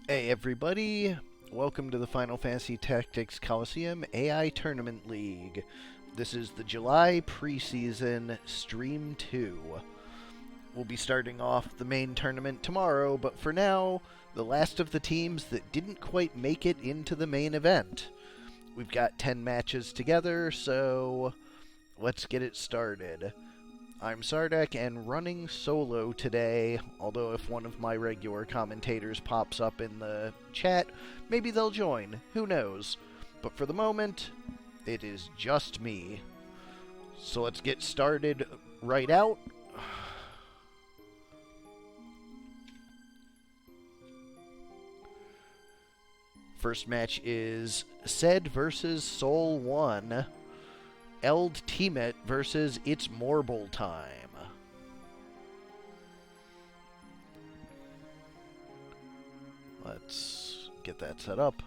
Hey everybody, welcome to the Final Fantasy Tactics Colosseum AI Tournament League. This is the July Preseason Stream 2. We'll be starting off the main tournament tomorrow, but for now, the last of the teams that didn't quite make it into the main event. We've got 10 matches together, so let's get it started. I'm Sardek and running solo today, although if one of my regular commentators pops up in the chat, maybe they'll join, who knows. But for the moment, it is just me. So let's get started right out. First match is Sed versus Soul 1. Eld Teamet versus It's Morble Time. Let's get that set up.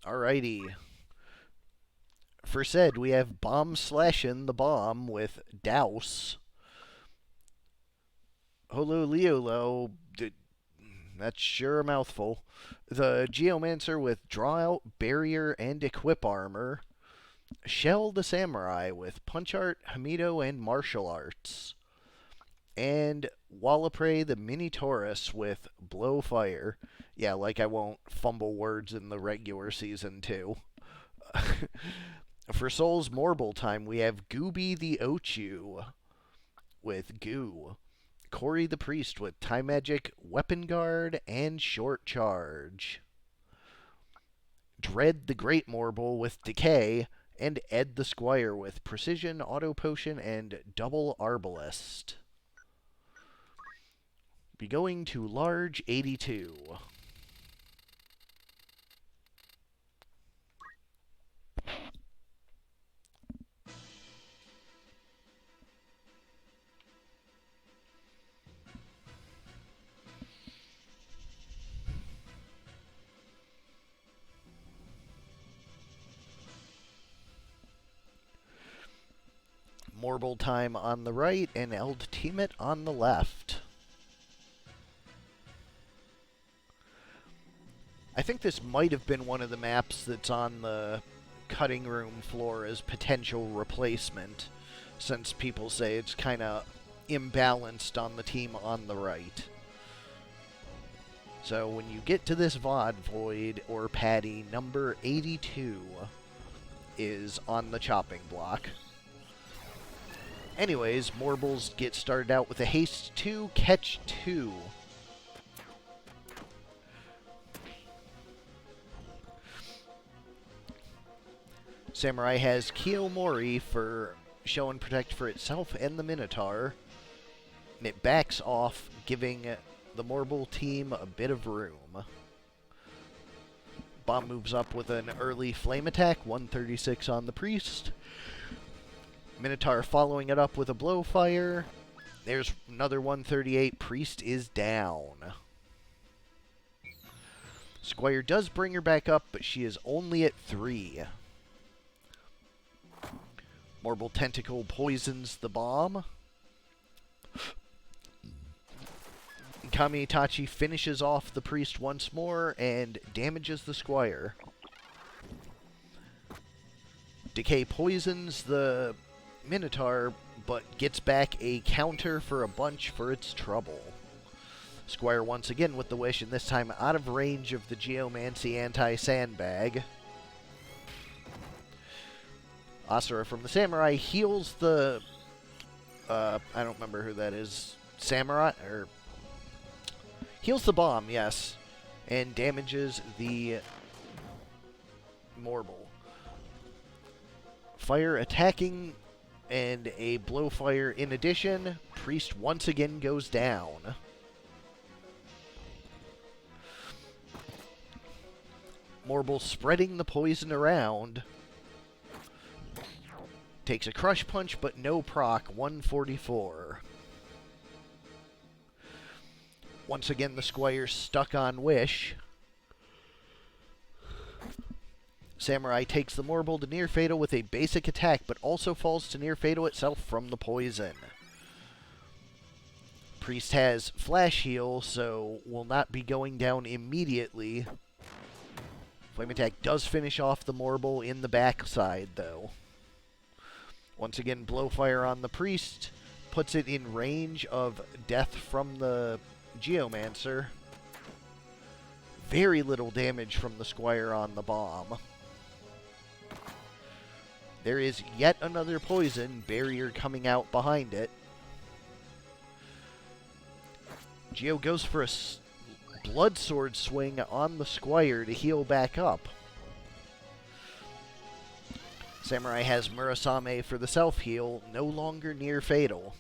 Alrighty. For Sed, we have Bomb Slashin' the Bomb with Douse. Holo, that's sure a mouthful. The Geomancer with Draw Out, Barrier, and Equip Armor. Shell the Samurai with Punch Art, Hamido, and Martial Arts. And Wallapray the Mini Taurus with Blow Fire. Yeah, like I won't fumble words in the regular season, too. For Soul's Morble Time, we have Gooby the Ochu with Goo. Corey the Priest with Time Magic, Weapon Guard, and Short Charge. Dread the Great Morble with Decay, and Ed the Squire with Precision, Auto Potion, and Double Arbalest. Be going to Large 82. Morble Time on the right, and Eld Teamet on the left. I think this might have been one of the maps that's on the cutting room floor as potential replacement, since people say it's kind of imbalanced on the team on the right. So when you get to this VOD Void or Paddy, number 82 is on the chopping block. Anyways, Morbles get started out with a Haste 2, Catch 2. Samurai has Kiyomori for Show and Protect for itself and the Minotaur. And it backs off, giving the Morble team a bit of room. Bomb moves up with an early Flame Attack, 136 on the Priest. Minotaur following it up with a Blowfire. There's another 138. Priest is down. Squire does bring her back up, but she is only at 3. Morble Tentacle poisons the bomb. Kami Itachi finishes off the Priest once more and damages the Squire. Decay poisons the Minotaur, but gets back a counter for a bunch for its trouble. Squire once again with the wish, and this time out of range of the Geomancy anti-sandbag. Asura from the Samurai heals the... I don't remember who that is. Samurai? Or... Heals the bomb, yes. And damages the Morble. Fire attacking... and a Blowfire in addition. Priest once again goes down. Morble spreading the poison around. Takes a Crush Punch, but no proc, 144. Once again, the Squire stuck on Wish. Samurai takes the Morble to near fatal with a basic attack, but also falls to near fatal itself from the poison. Priest has flash heal, so will not be going down immediately. Flame attack does finish off the Morble in the backside, though. Once again, Blowfire on the Priest puts it in range of death from the Geomancer. Very little damage from the Squire on the bomb. There is yet another poison barrier coming out behind it. Geo goes for a blood sword swing on the Squire to heal back up. Samurai has Murasame for the self-heal, no longer near fatal.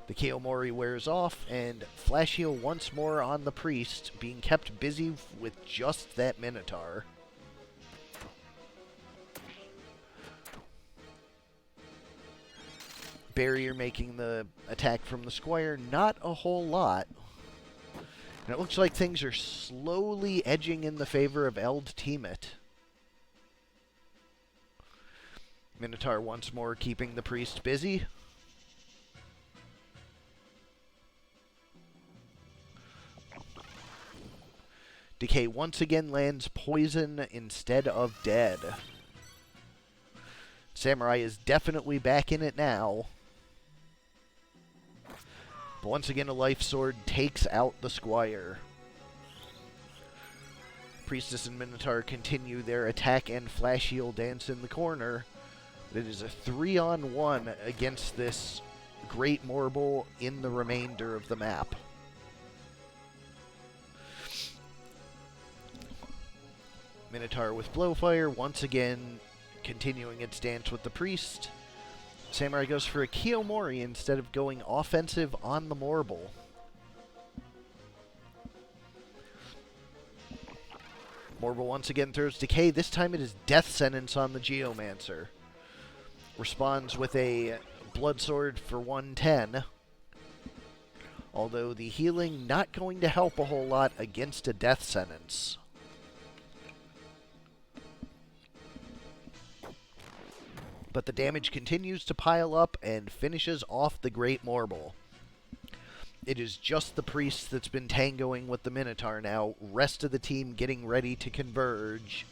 The Kiyomori wears off, and flash heal once more on the Priest, being kept busy with just that Minotaur. Barrier making the attack from the Squire not a whole lot. And it looks like things are slowly edging in the favor of Eld Teemit. Minotaur once more keeping the Priest busy. Decay once again lands poison instead of dead. Samurai is definitely back in it now. But once again, a life sword takes out the Squire. Priestess and Minotaur continue their attack and flash heal dance in the corner. But it is a 3-on-1 against this Great Morble in the remainder of the map. Minotaur with Blowfire, once again continuing its dance with the Priest. Samurai goes for a Kiyomori instead of going offensive on the Morble. Morble once again throws Decay. This time it is Death Sentence on the Geomancer. Responds with a Blood Sword for 110. Although the healing not going to help a whole lot against a Death Sentence. But the damage continues to pile up and finishes off the Great Morble. It is just the Priest that's been tangoing with the Minotaur now. Rest of the team getting ready to converge.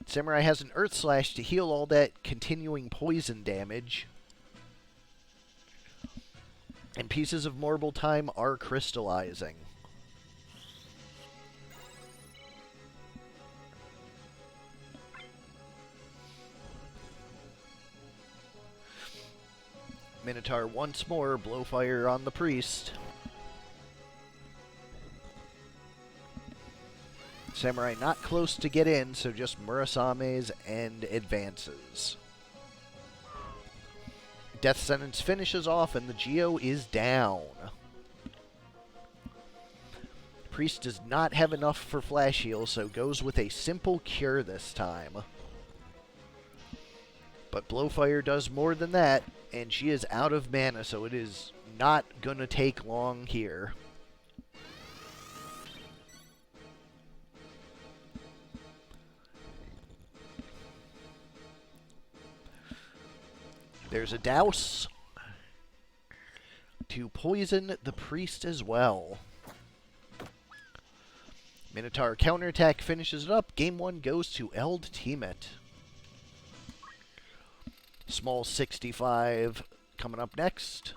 Samurai has an Earth Slash to heal all that continuing poison damage. And pieces of Morble time are crystallizing. Minotaur once more, Blowfire on the Priest. Samurai not close to get in, so just Murasame's and advances. Death Sentence finishes off, and the Geo is down. Priest does not have enough for Flash Heal, so goes with a simple Cure this time. But Blowfire does more than that, and she is out of mana, so it is not gonna take long here. There's a Douse to poison the Priest as well. Minotaur counterattack finishes it up. Game 1 goes to Eld Teemit. Small 65 coming up next.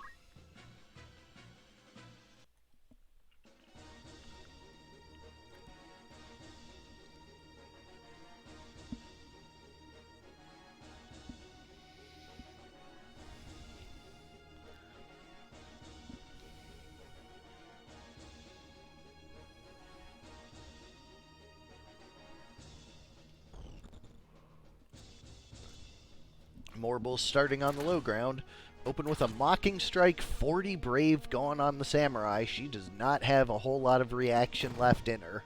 Morble starting on the low ground. Open with a Mocking Strike, 40 Brave gone on the Samurai. She does not have a whole lot of reaction left in her.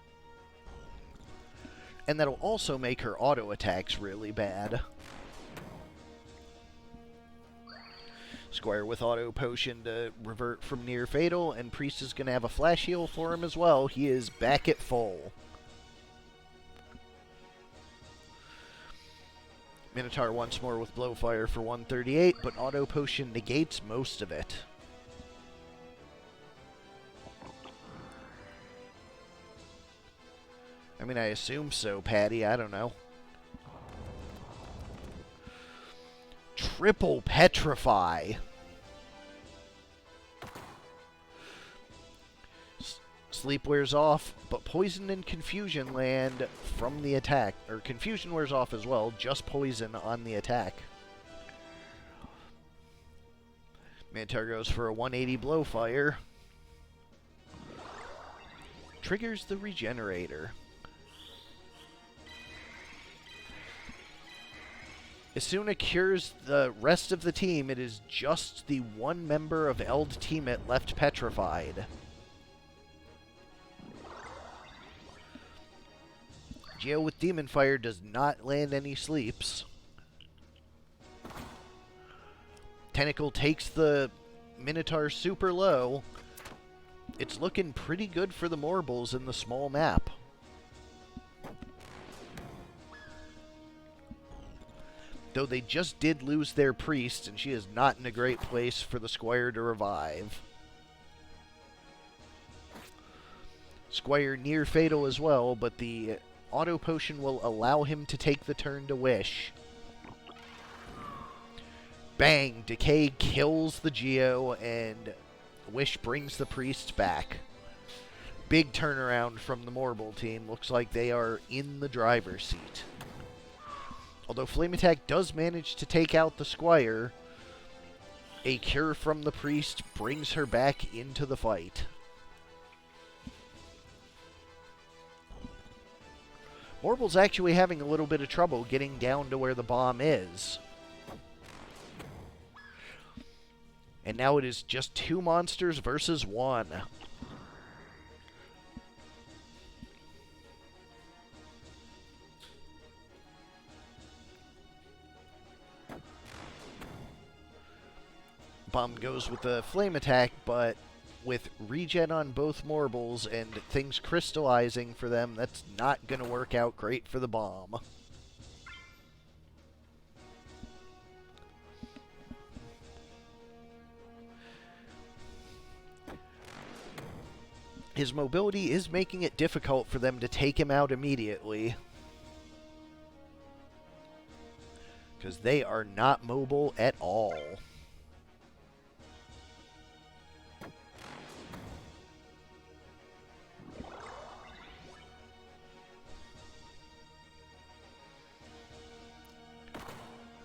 And that'll also make her auto attacks really bad. Squire with Auto Potion to revert from near fatal, and Priest is going to have a Flash Heal for him as well. He is back at full. Minotaur once more with Blowfire for 138, but Auto Potion negates most of it. I mean, I assume so, Paddy. I don't know. Triple Petrify. Sleep wears off, but Poison and Confusion land from the attack. Or Confusion wears off as well, just Poison on the attack. Minotaur goes for a 180 Blowfire. Triggers the Regenerator. As soon as it cures the rest of the team, it is just the one member of Eld Teamet left petrified. Geo with Demon Fire does not land any sleeps. Tentacle takes the Minotaur super low. It's looking pretty good for the Morbles in the small map. Though they just did lose their priest, and she is not in a great place for the Squire to revive. Squire near fatal as well, but the Auto Potion will allow him to take the turn to Wish. Bang! Decay kills the Geo, and Wish brings the priest back. Big turnaround from the Morble team. Looks like they are in the driver's seat. Although Flame Attack does manage to take out the Squire, a cure from the priest brings her back into the fight. Morble's actually having a little bit of trouble getting down to where the bomb is. And now it is just 2 monsters versus 1. Bomb goes with the flame attack, but with regen on both Morbles and things crystallizing for them, that's not going to work out great for the bomb. His mobility is making it difficult for them to take him out immediately, because they are not mobile at all.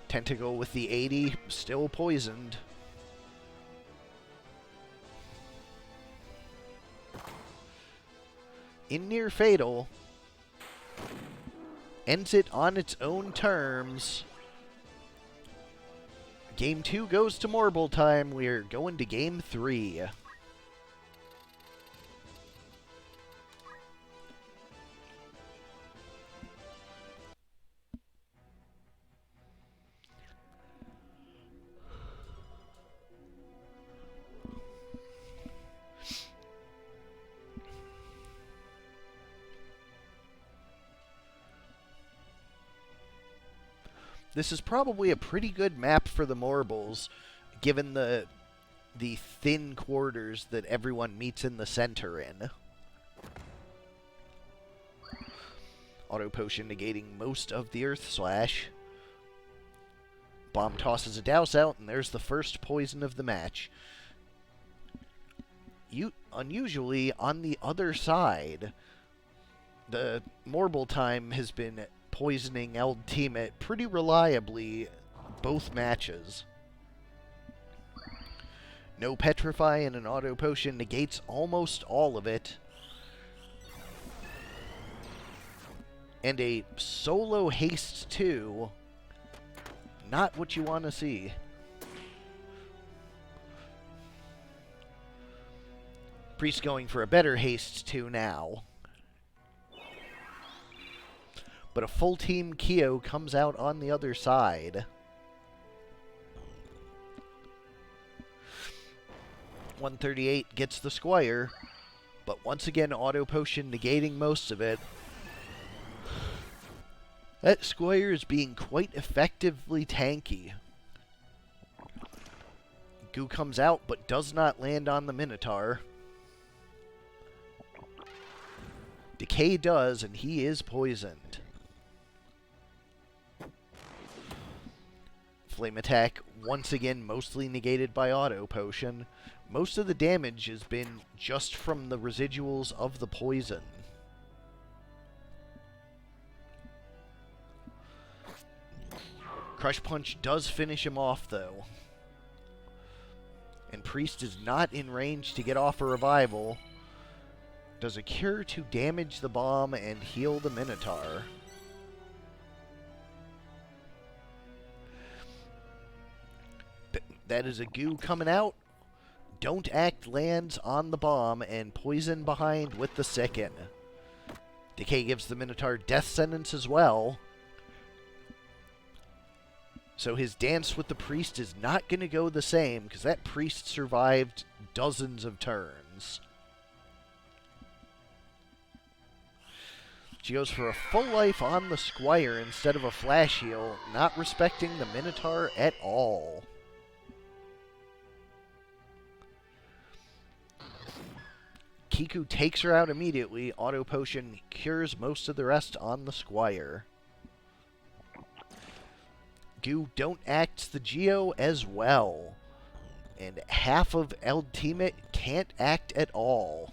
Tentacle with the 80, still poisoned. In near fatal. Ends it on its own terms. Game 2 goes to Morble time. We're going to Game 3. This is probably a pretty good map for the Morbles, given the thin quarters that everyone meets in the center in. Auto Potion negating most of the Earth Slash. Bomb tosses a Douse out, and there's the first poison of the match. Unusually, on the other side, the Morble time has been poisoning Eld Teamet pretty reliably both matches. No Petrify and an Auto Potion negates almost all of it. And a solo haste 2. Not what you want to see. Priest going for a better haste 2 now. But a full team Keo comes out on the other side. 138 gets the Squire, but once again Auto Potion negating most of it. That Squire is being quite effectively tanky. Goo comes out, but does not land on the Minotaur. Decay does, and he is poisoned. Flame attack, once again, mostly negated by auto potion. Most of the damage has been just from the residuals of the poison. Crush Punch does finish him off, though. And Priest is not in range to get off a revival. Does a cure to damage the bomb and heal the Minotaur. That is a Goo coming out. Don't Act lands on the bomb and poison behind with the second. Decay gives the Minotaur death sentence as well. So his dance with the Priest is not going to go the same, because that Priest survived dozens of turns. She goes for a full life on the Squire instead of a flash heal, not respecting the Minotaur at all. Kiku takes her out immediately. Auto Potion cures most of the rest on the Squire. Goo don't act the Geo as well. And half of Ultimate can't act at all.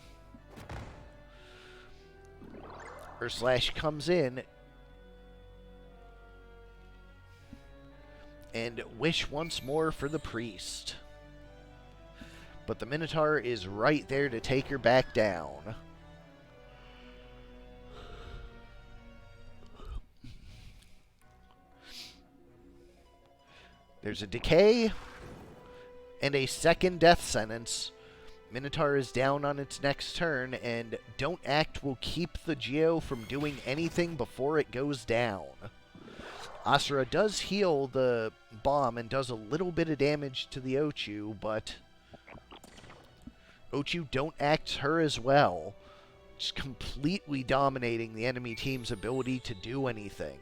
Slash comes in and wish once more for the Priest. But the Minotaur is right there to take her back down. There's a Decay and a second death sentence. Minotaur is down on its next turn, and Don't Act will keep the Geo from doing anything before it goes down. Asura does heal the bomb and does a little bit of damage to the Ochu, but Ochu Don't Acts her as well, just completely dominating the enemy team's ability to do anything.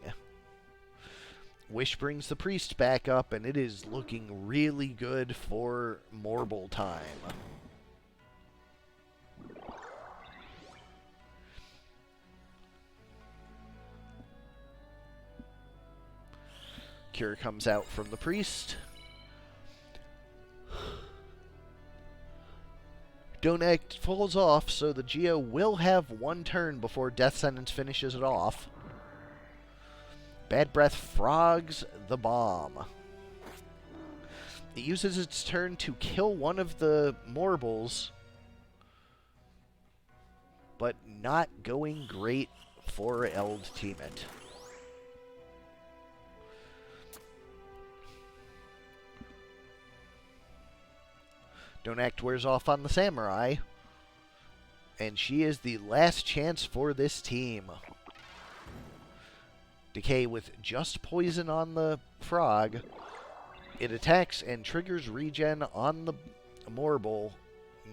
Wish brings the Priest back up, and it is looking really good for Morble time. Cure comes out from the Priest. Don't Act falls off, so the Geo will have one turn before Death Sentence finishes it off. Bad Breath frogs the bomb. It uses its turn to kill one of the Morbles, but not going great for Ultimate. Don't Act wears off on the Samurai, and she is the last chance for this team. Decay with just poison on the frog. It attacks and triggers regen on the Morble.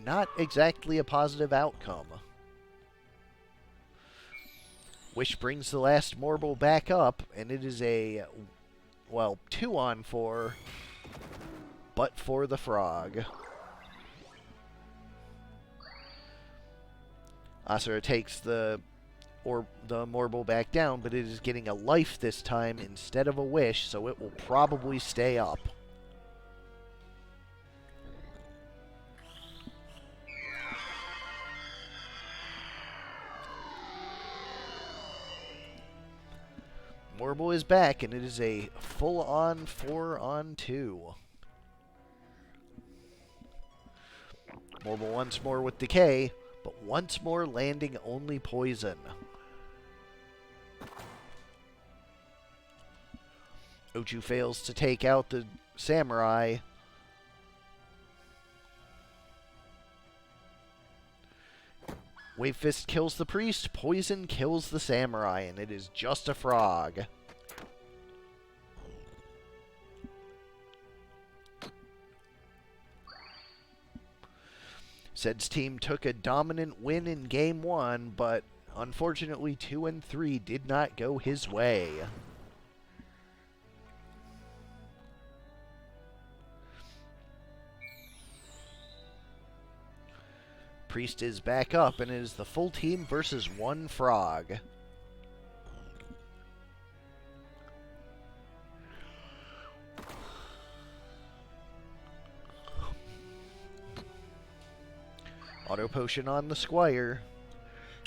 Not exactly a positive outcome. Wish brings the last Morble back up, and it is a, well, 2-on-4, but for the frog. Asura takes the Morble back down, but it is getting a life this time instead of a wish, so it will probably stay up. Morble is back, and it is a full-on 4-on-2. Morble once more with Decay, but once more landing only poison. Ochu fails to take out the Samurai. Wave Fist kills the Priest, Poison kills the Samurai, and it is just a frog. Zed's team took a dominant win in Game 1, but Unfortunately, 2 and 3 did not go his way. Priest is back up, and it is the full team versus one frog. Auto potion on the Squire,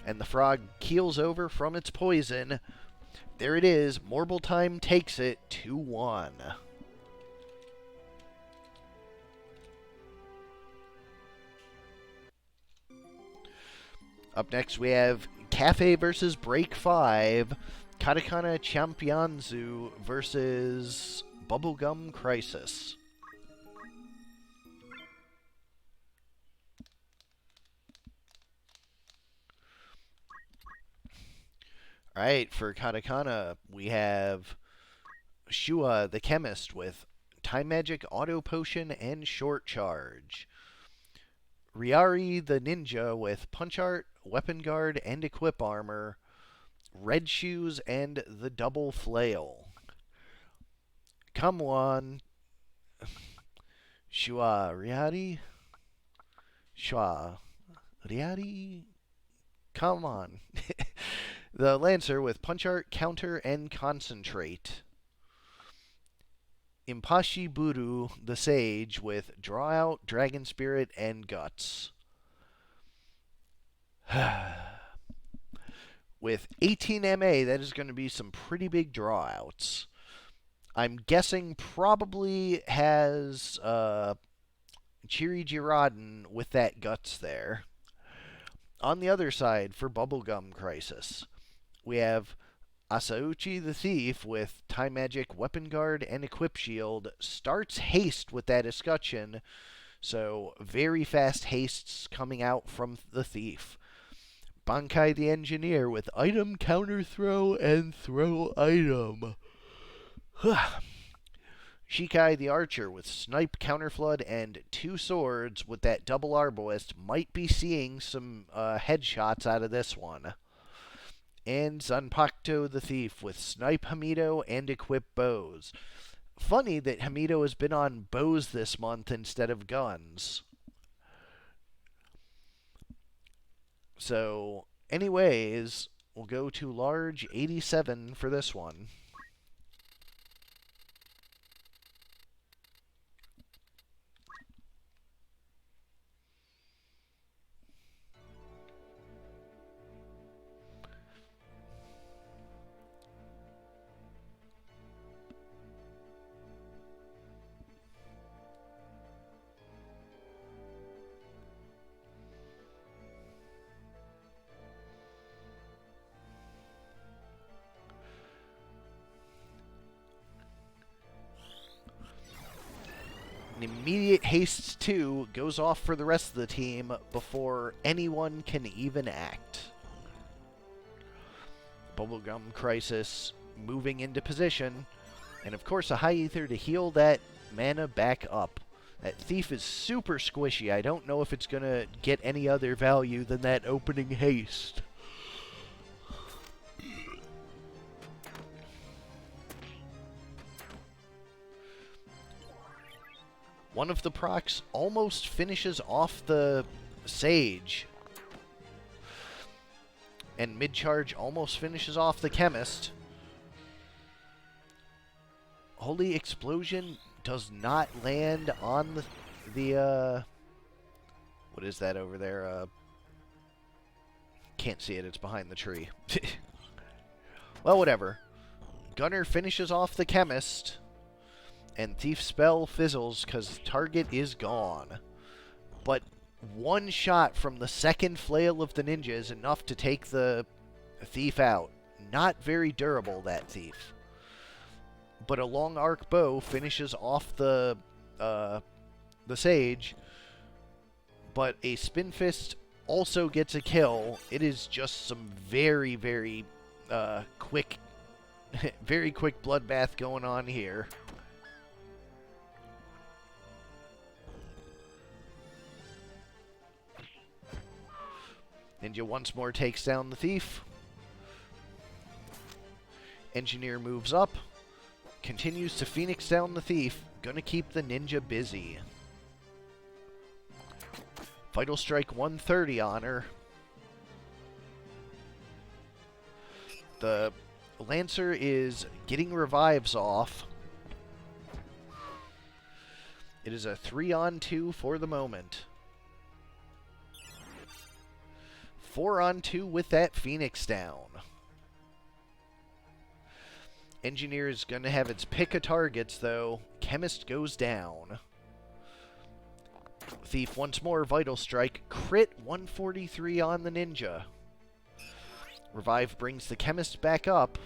and the frog keels over from its poison. There it is. Mortal Time takes it 2-1. Up next, we have Kaffe versus Break 5. Katakana Championzu versus Bubblegum Crisis. Alright, for Katakana, we have Shua the Chemist with Time Magic, Auto Potion, and Short Charge. Riari the Ninja with Punch Art, Weapon Guard, and Equip Armor. Red Shoes and the Double Flail. Come on. Shua Riari? Shua Riari? Come on. The Lancer with Punch Art, Counter, and Concentrate. Impashi Buru, the Sage, with Draw Out, Dragon Spirit, and Guts. With 18 MA, that is going to be some pretty big drawouts. I'm guessing probably has Chiri Jiradin with that Guts there. On the other side, for Bubblegum Crisis, we have Asauchi the Thief with Time Magic, Weapon Guard, and Equip Shield. Starts haste with that escutcheon, so very fast hastes coming out from the Thief. Bankai the Engineer with Item, Counter Throw, and Throw Item. Shikai the Archer with Snipe, Counterflood, and 2 swords with that double Arbalist. Might be seeing some headshots out of this one. And Zanpakuto the Thief with Snipe Hamido and Equip Bows. Funny that Hamido has been on bows this month instead of guns. So, anyways, we'll go to large 87 for this one. An immediate haste 2 goes off for the rest of the team before anyone can even act. Bubblegum Crisis moving into position. And of course a High Ether to heal that mana back up. That Thief is super squishy. I don't know if it's going to get any other value than that opening haste. One of the procs almost finishes off the Sage. And mid-charge almost finishes off the Chemist. Holy Explosion does not land on the what is that over there? Can't see it, it's behind the tree. Well, whatever. Gunner finishes off the Chemist. And Thief spell fizzles because target is gone. But one shot from the second flail of the ninja is enough to take the Thief out. Not very durable, that Thief. But a long arc bow finishes off the Sage. But a Spin Fist also gets a kill. It is just some very, very quick, very quick bloodbath going on here. Ninja once more takes down the Thief. Engineer moves up. Continues to Phoenix down the Thief. Gonna keep the Ninja busy. Vital Strike 130 on her. The Lancer is getting revives off. It is a 3-on-2 for the moment. 4-on-2 with that Phoenix down. Engineer is going to have its pick of targets, though. Chemist goes down. Thief once more, Vital Strike. Crit 143 on the Ninja. Revive brings the Chemist back up.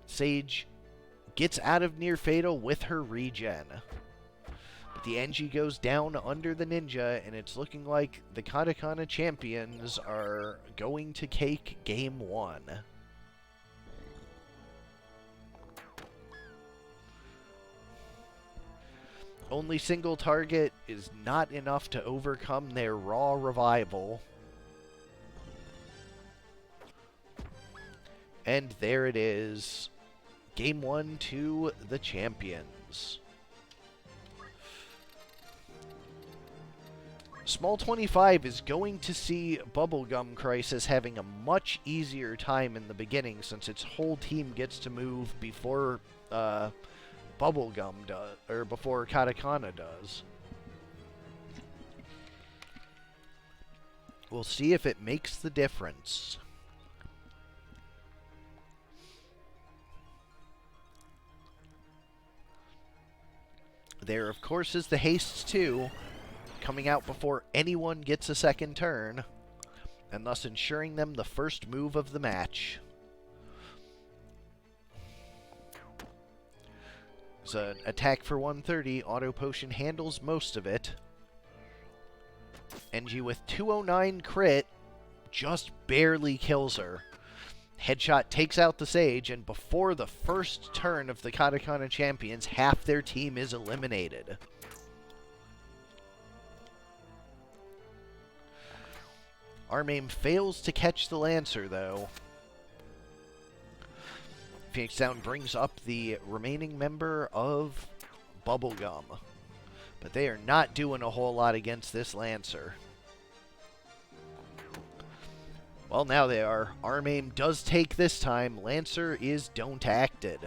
Sage gets out of Near Fatal with her regen. But the Engie goes down under the Ninja, and it's looking like the Katakana champions are going to take Game 1. Only single target is not enough to overcome their raw revival. And there it is. Game 1 to the champions. Small 25 is going to see Bubblegum Crisis having a much easier time in the beginning since its whole team gets to move before Bubblegum does, or before Katakana does. We'll see if it makes the difference. There, of course, is the Hastes 2, coming out before anyone gets a second turn, and thus ensuring them the first move of the match. It's an attack for 130. Auto Potion handles most of it. Engie with 209 crit just barely kills her. Headshot takes out the Sage, and before the first turn of the Katakana champions, half their team is eliminated. Armaim fails to catch the Lancer, though. Phoenix Down brings up the remaining member of Bubblegum. But they are not doing a whole lot against this Lancer. Well, now they are. Armaim does take this time. Lancer is don't acted.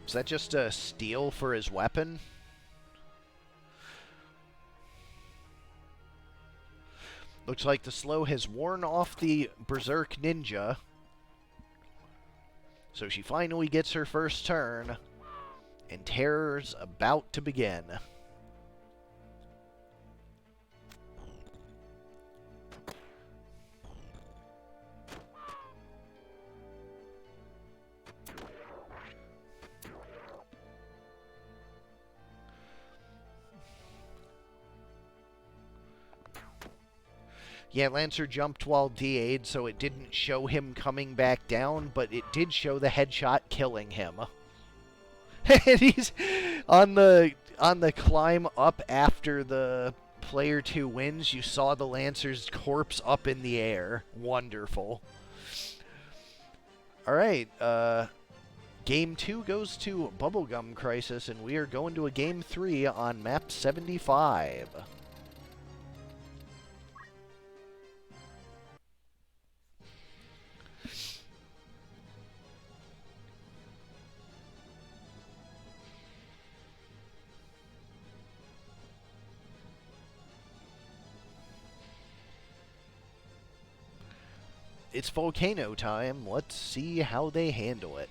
Is that just a steal for his weapon? Looks like the slow has worn off the Berserk Ninja. So she finally gets her first turn. And terror's about to begin. Yeah, Lancer jumped while DA'd, so it didn't show him coming back down, but it did show the headshot killing him. And he's on the climb up after the player 2 wins. You saw the Lancer's corpse up in the air. Wonderful. All right, Game 2 goes to Bubblegum Crisis, and we are going to a Game 3 on map 75. It's volcano time. Let's see how they handle it.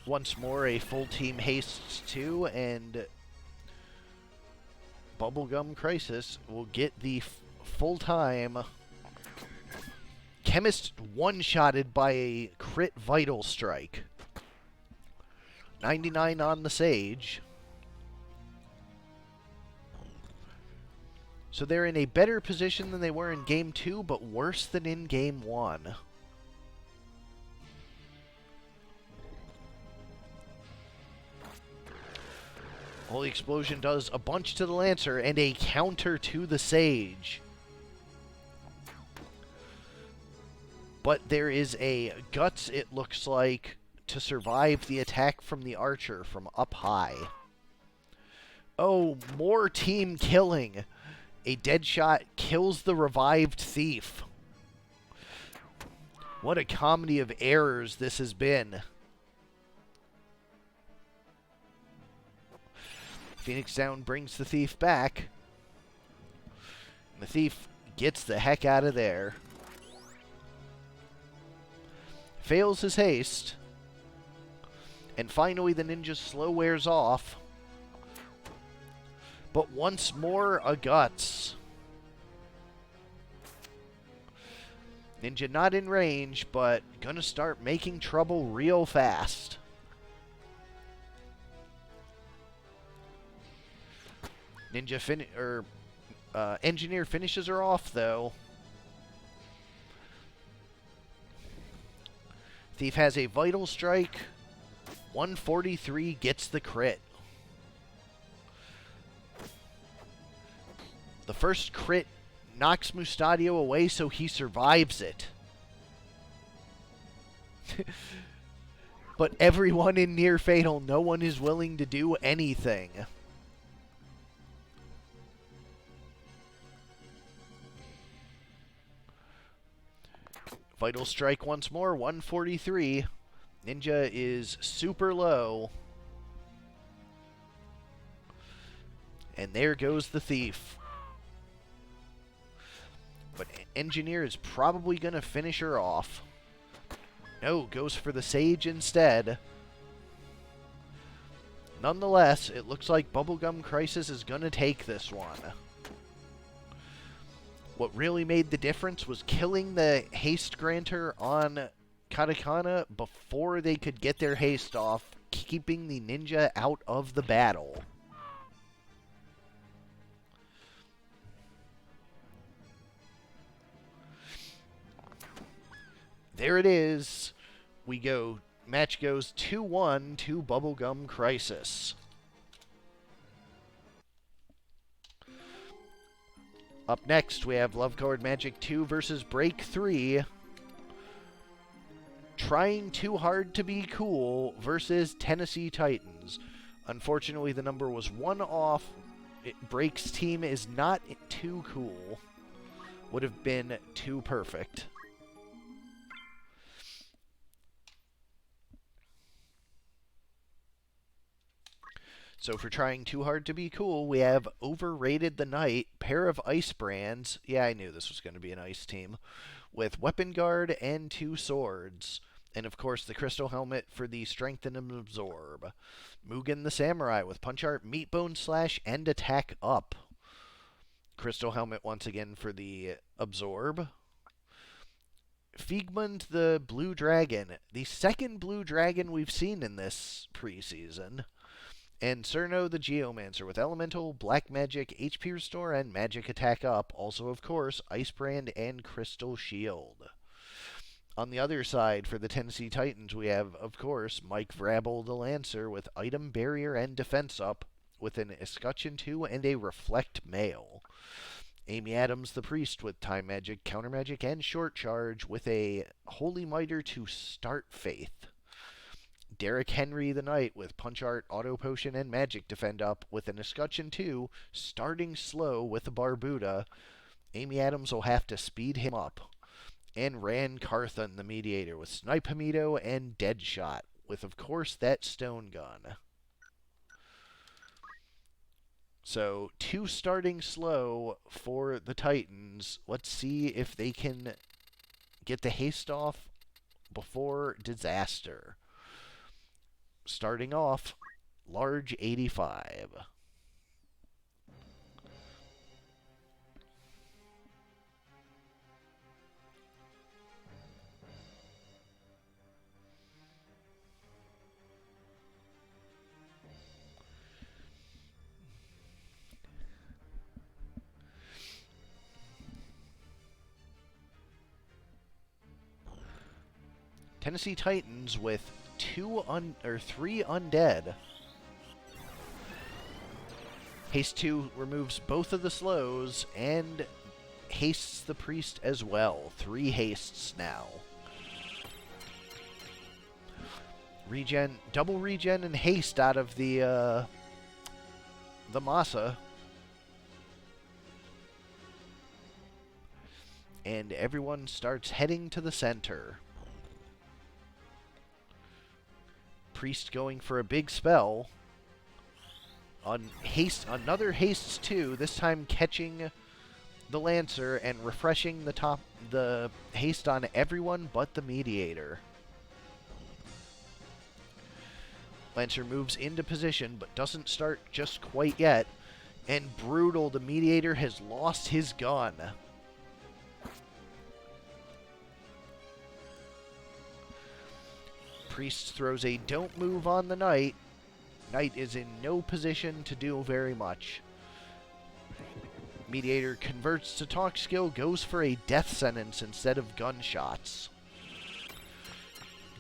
Once more, a full team hastes 2, and Bubblegum Crisis will get the full-time Chemist one-shotted by a crit Vital Strike. 99 on the Sage. So they're in a better position than they were in Game 2, but worse than in Game 1. Holy Explosion does a bunch to the Lancer and a counter to the Sage. But there is a Guts, it looks like, to survive the attack from the Archer from up high. Oh, more team killing. A dead shot kills the revived Thief. What a comedy of errors this has been. Phoenix Down brings the Thief back. And the Thief gets the heck out of there. Fails his haste. And finally the Ninja's slow wears off. But once more a Guts. Ninja not in range, but gonna start making trouble real fast. Engineer finishes her off, though. Thief has a Vital Strike. 143 gets the crit. The first crit knocks Mustadio away, so he survives it. But everyone in Near Fatal, no one is willing to do anything. Vital Strike once more, 143. Ninja is super low. And there goes the Thief. But Engineer is probably going to finish her off. No, goes for the Sage instead. Nonetheless, it looks like Bubblegum Crisis is going to take this one. What really made the difference was killing the haste granter on Katakana before they could get their haste off, keeping the ninja out of the battle. There it is. Match goes 2-1 to Bubblegum Crisis. Up next, we have Love Card Magic 2 versus Break 3. Trying Too Hard to Be Cool versus Tennessee Titans. Unfortunately, the number was 1 off. Break's team is not too cool. Would have been too perfect. So for Trying Too Hard to Be Cool, we have Overrated the Night, pair of ice brands. Yeah, I knew this was going to be an ice team. With Weapon Guard and 2 swords. And of course, the Crystal Helmet for the Strengthen and Absorb. Mugen the Samurai with Punch Art, Meat Bone Slash, and Attack Up. Crystal Helmet once again for the Absorb. Figmund the Blue Dragon. The second Blue Dragon we've seen in this preseason. And Cerno the Geomancer with Elemental, Black Magic, HP Restore, and Magic Attack Up. Also, of course, Ice Brand and Crystal Shield. On the other side, for the Tennessee Titans, we have, of course, Mike Vrabel the Lancer with Item Barrier and Defense Up, with an Escutcheon 2 and a Reflect Mail. Amy Adams the Priest with Time Magic, Counter Magic, and Short Charge, with a Holy Miter to Start Faith. Derek Henry the Knight with Punch Art, Auto Potion, and Magic Defend Up, with an Escutcheon 2, starting slow with a Barbuda. Amy Adams will have to speed him up. And Ran Carthan the Mediator with Snipe Hamido and Deadshot, with, of course, that Stone Gun. So, 2 starting slow for the Titans. Let's see if they can get the haste off before disaster. Starting off, Large 85. Tennessee Titans with 3 undead. Haste 2 removes both of the slows and hastes the priest as well. 3 hastes now. Regen, double regen and haste out of the masa. And everyone starts heading to the center. Priest going for a big spell. On haste, another haste 2, this time catching the Lancer and refreshing the haste on everyone but the Mediator. Lancer moves into position but doesn't start just quite yet. And brutal, the Mediator has lost his gun. Priest throws a don't move on the Knight. Knight is in no position to do very much. Mediator converts to talk skill, goes for a death sentence instead of gunshots.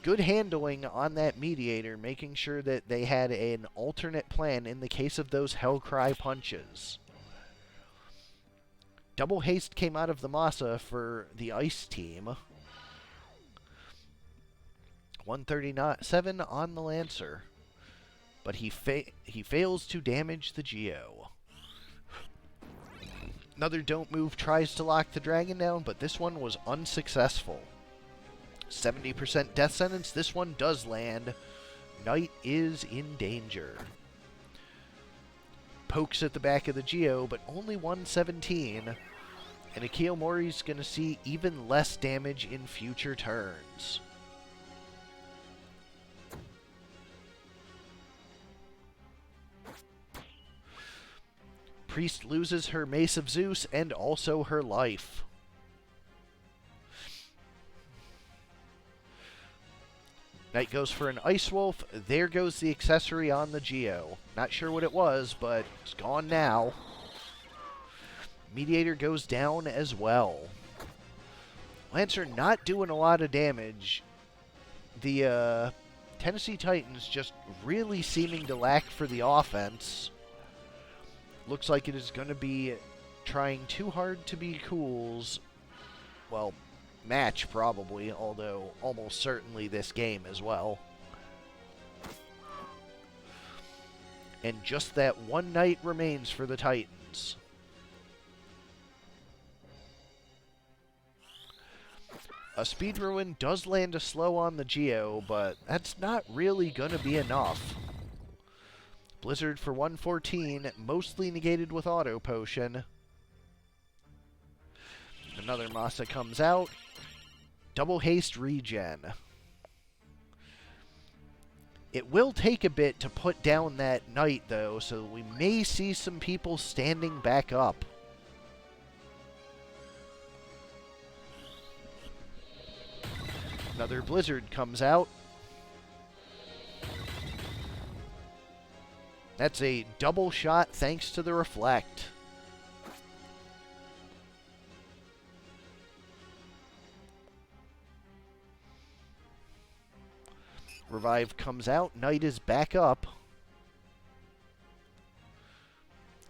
Good handling on that Mediator, making sure that they had an alternate plan in the case of those Hellcry punches. Double haste came out of the Masa for the Ice team. 137 on the Lancer, but he fails to damage the Geo. Another don't move tries to lock the dragon down, but this one was unsuccessful. 70% death sentence, this one does land. Knight is in danger. Pokes at the back of the Geo, but only 117, and Akio Mori's going to see even less damage in future turns. Priest loses her Mace of Zeus and also her life. Knight goes for an Ice Wolf. There goes the accessory on the Geo. Not sure what it was, but it's gone now. Mediator goes down as well. Lancer not doing a lot of damage. The Tennessee Titans just really seeming to lack for the offense. Looks like it is going to be trying too hard to be Cool's, well, match probably, although almost certainly this game as well. And just that one Knight remains for the Titans. A Speed Ruin does land a slow on the Geo, but that's not really going to be enough. Blizzard for 114, mostly negated with Auto Potion. Another Masa comes out. Double haste regen. It will take a bit to put down that Knight, though, so we may see some people standing back up. Another Blizzard comes out. That's a double shot thanks to the Reflect. Revive comes out. Knight is back up.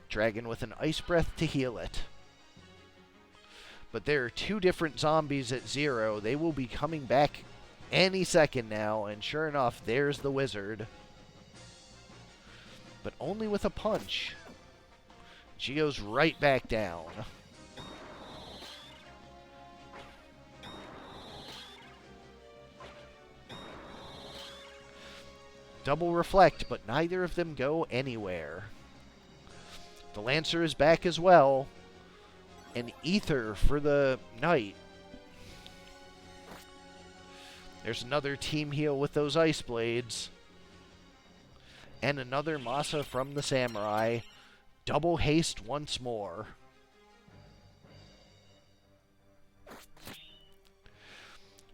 Dragon with an Ice Breath to heal it. But there are 2 different zombies at 0. They will be coming back any second now. And sure enough, there's the Wizard. But only with a punch. She goes right back down. Double Reflect, but neither of them go anywhere. The Lancer is back as well. An Ether for the Knight. There's another team heal with those Ice Blades. And another Masa from the Samurai. Double haste once more.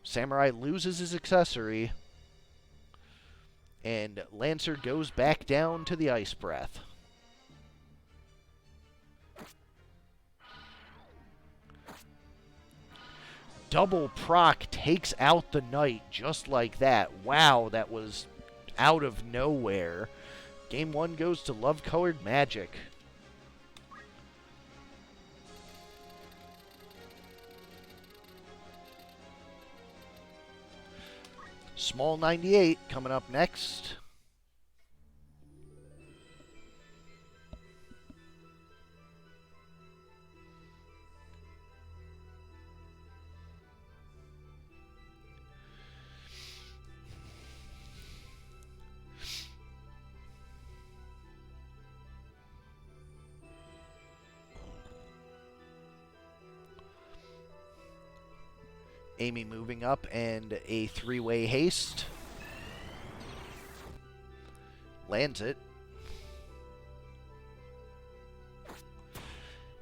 Samurai loses his accessory. And Lancer goes back down to the Ice Breath. Double proc takes out the Knight just like that. Wow, that was out of nowhere. Game 1 goes to Love Colored Magic. Small 98 coming up next. Amy moving up and a three-way haste. Lands it.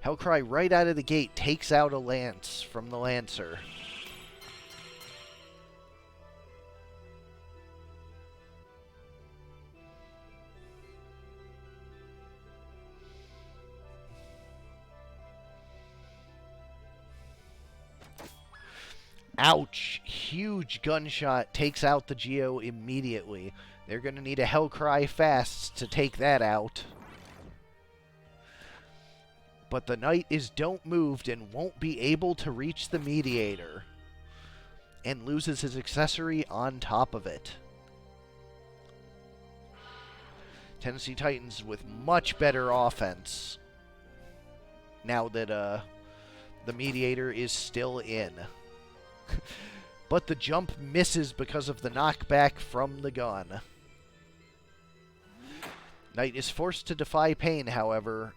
Hellcry right out of the gate takes out a lance from the Lancer. Ouch! Huge gunshot takes out the Geo immediately. They're going to need a Hellcry fast to take that out. But the Knight is don't moved and won't be able to reach the Mediator. And loses his accessory on top of it. Tennessee Titans with much better offense. Now that the Mediator is still in. But the jump misses because of the knockback from the gun. Knight is forced to defy pain, however.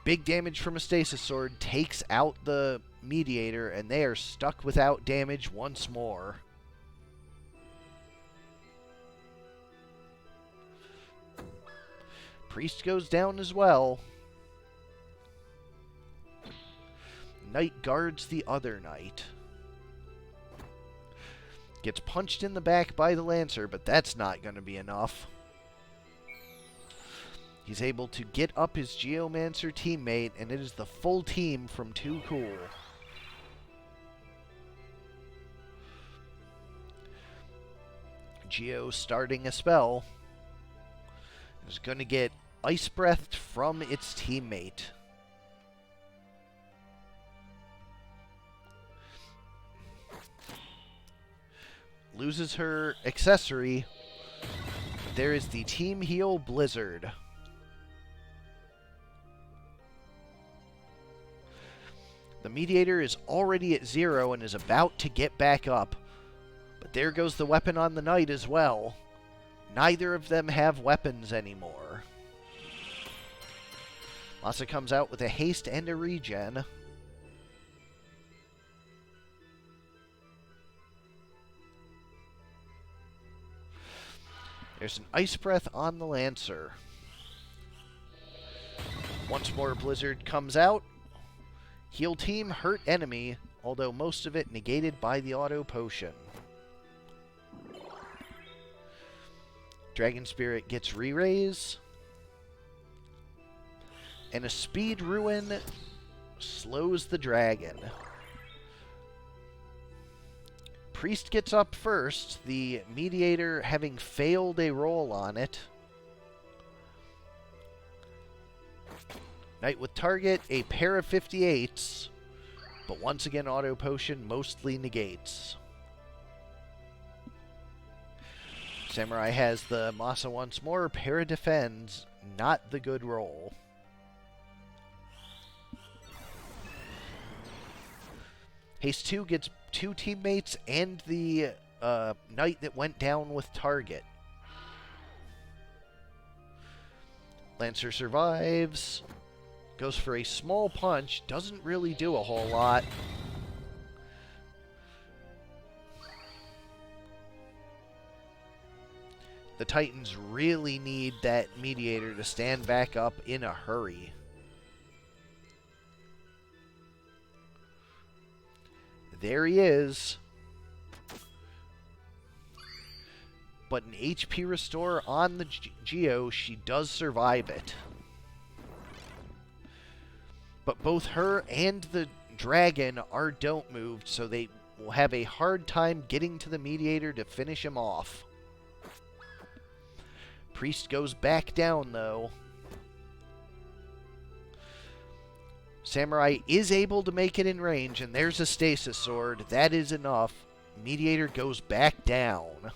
Big damage from a Stasis Sword takes out the Mediator, and they are stuck without damage once more. Priest goes down as well. Knight guards the other Knight. Gets punched in the back by the Lancer, but that's not going to be enough. He's able to get up his Geomancer teammate, and it is the full team from Too Cool. Geo starting a spell. Is going to get Ice Breathed from its teammate. Loses her accessory. There is the Team Heal Blizzard. The Mediator is already at 0 and is about to get back up. But there goes the weapon on the Knight as well. Neither of them have weapons anymore. Masa comes out with a haste and a regen. There's an Ice Breath on the Lancer. Once more Blizzard comes out. Heal team, hurt enemy, although most of it negated by the auto potion. Dragon Spirit gets re-raise. And a Speed Ruin slows the dragon. Priest gets up first, the Mediator having failed a roll on it. Knight with target, a pair of 58s, but once again auto potion mostly negates. Samurai has the Masa once more, para defends, not the good roll. Haste 2 gets 2 teammates and the Knight that went down with target. Lancer survives. Goes for a small punch. Doesn't really do a whole lot. The Titans really need that Mediator to stand back up in a hurry. There he is. But an HP restore on the Geo, she does survive it. But both her and the dragon are don't moved, so they will have a hard time getting to the Mediator to finish him off. Priest goes back down, though. Samurai is able to make it in range, and there's a stasis sword. That is enough. Mediator goes back down.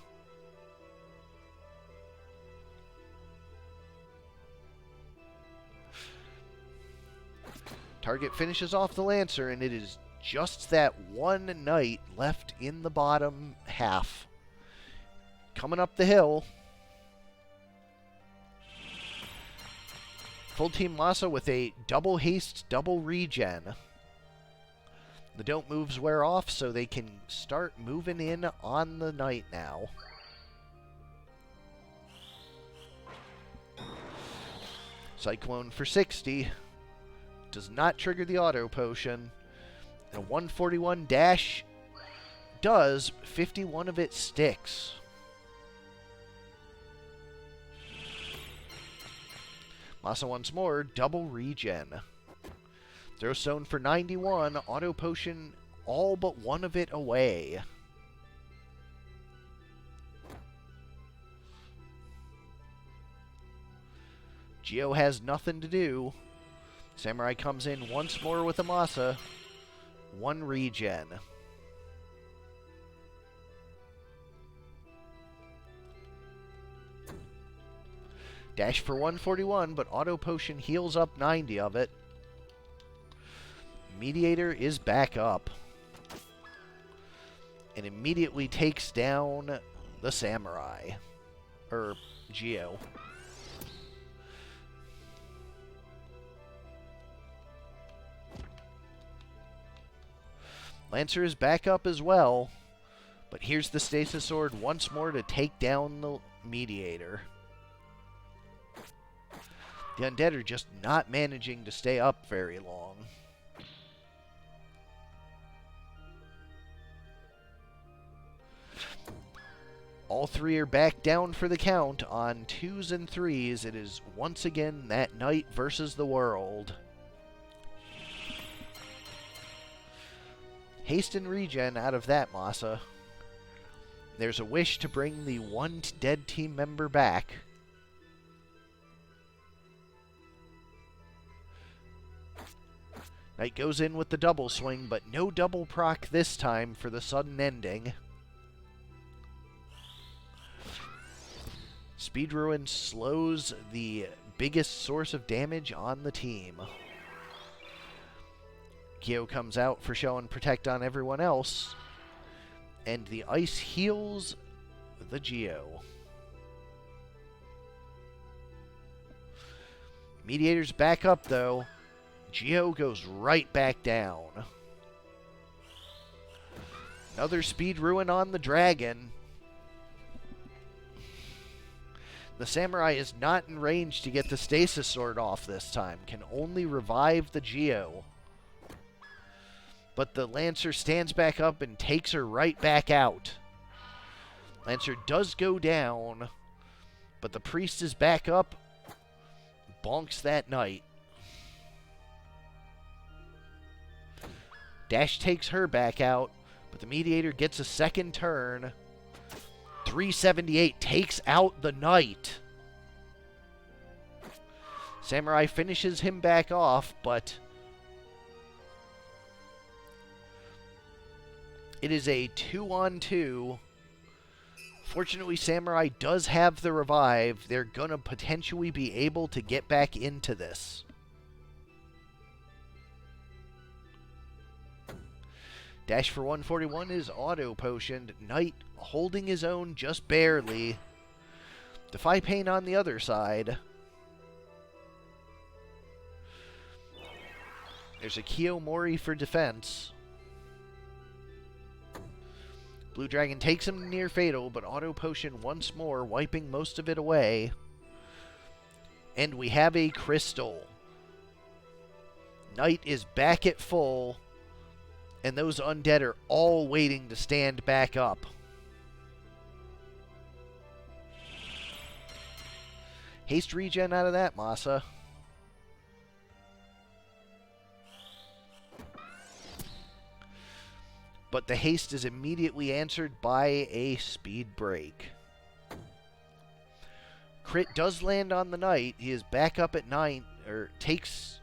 Target finishes off the Lancer, and it is just that one knight left in the bottom half. Coming up the hill. Full Team Masa with a double haste, double regen. The don't moves wear off, so they can start moving in on the knight now. Cyclone for 60. Does not trigger the auto potion. And a 141 dash does. 51 of it sticks. Masa once more, double regen. Throw stone for 91, auto potion all but one of it away. Geo has nothing to do. Samurai comes in once more with a Masa. One regen. Dash for 141, but auto potion heals up 90 of it. Mediator is back up. And immediately takes down the Samurai. Or Geo. Lancer is back up as well. But here's the Stasis Sword once more to take down the Mediator. The undead are just not managing to stay up very long. All three are back down for the count on 2s and 3s. It is once again that knight versus the world. Haste and regen out of that Masa. There's a wish to bring the one dead team member back. Knight goes in with the double swing, but no double proc this time for the sudden ending. Speed Ruin slows the biggest source of damage on the team. Geo comes out for show and protect on everyone else. And the ice heals the Geo. Mediator's back up though. Geo goes right back down. Another speed ruin on the dragon. The Samurai is not in range to get the Stasis Sword off this time. Can only revive the Geo. But the Lancer stands back up and takes her right back out. Lancer does go down. But the Priest is back up. Bonks that Knight. Dash takes her back out, but the Mediator gets a second turn. 378 takes out the Knight. Samurai finishes him back off, but it is a 2-on-2. Fortunately, Samurai does have the revive. They're going to potentially be able to get back into this. Dash for 141 is auto-potioned. Knight holding his own just barely. Defy Pain on the other side. There's a Kiyomori for defense. Blue Dragon takes him near fatal, but auto-potion once more, wiping most of it away. And we have a crystal. Knight is back at full. And those undead are all waiting to stand back up. Haste regen out of that Masa. But the haste is immediately answered by a speed break. Crit does land on the Knight. He is back up at 9, or takes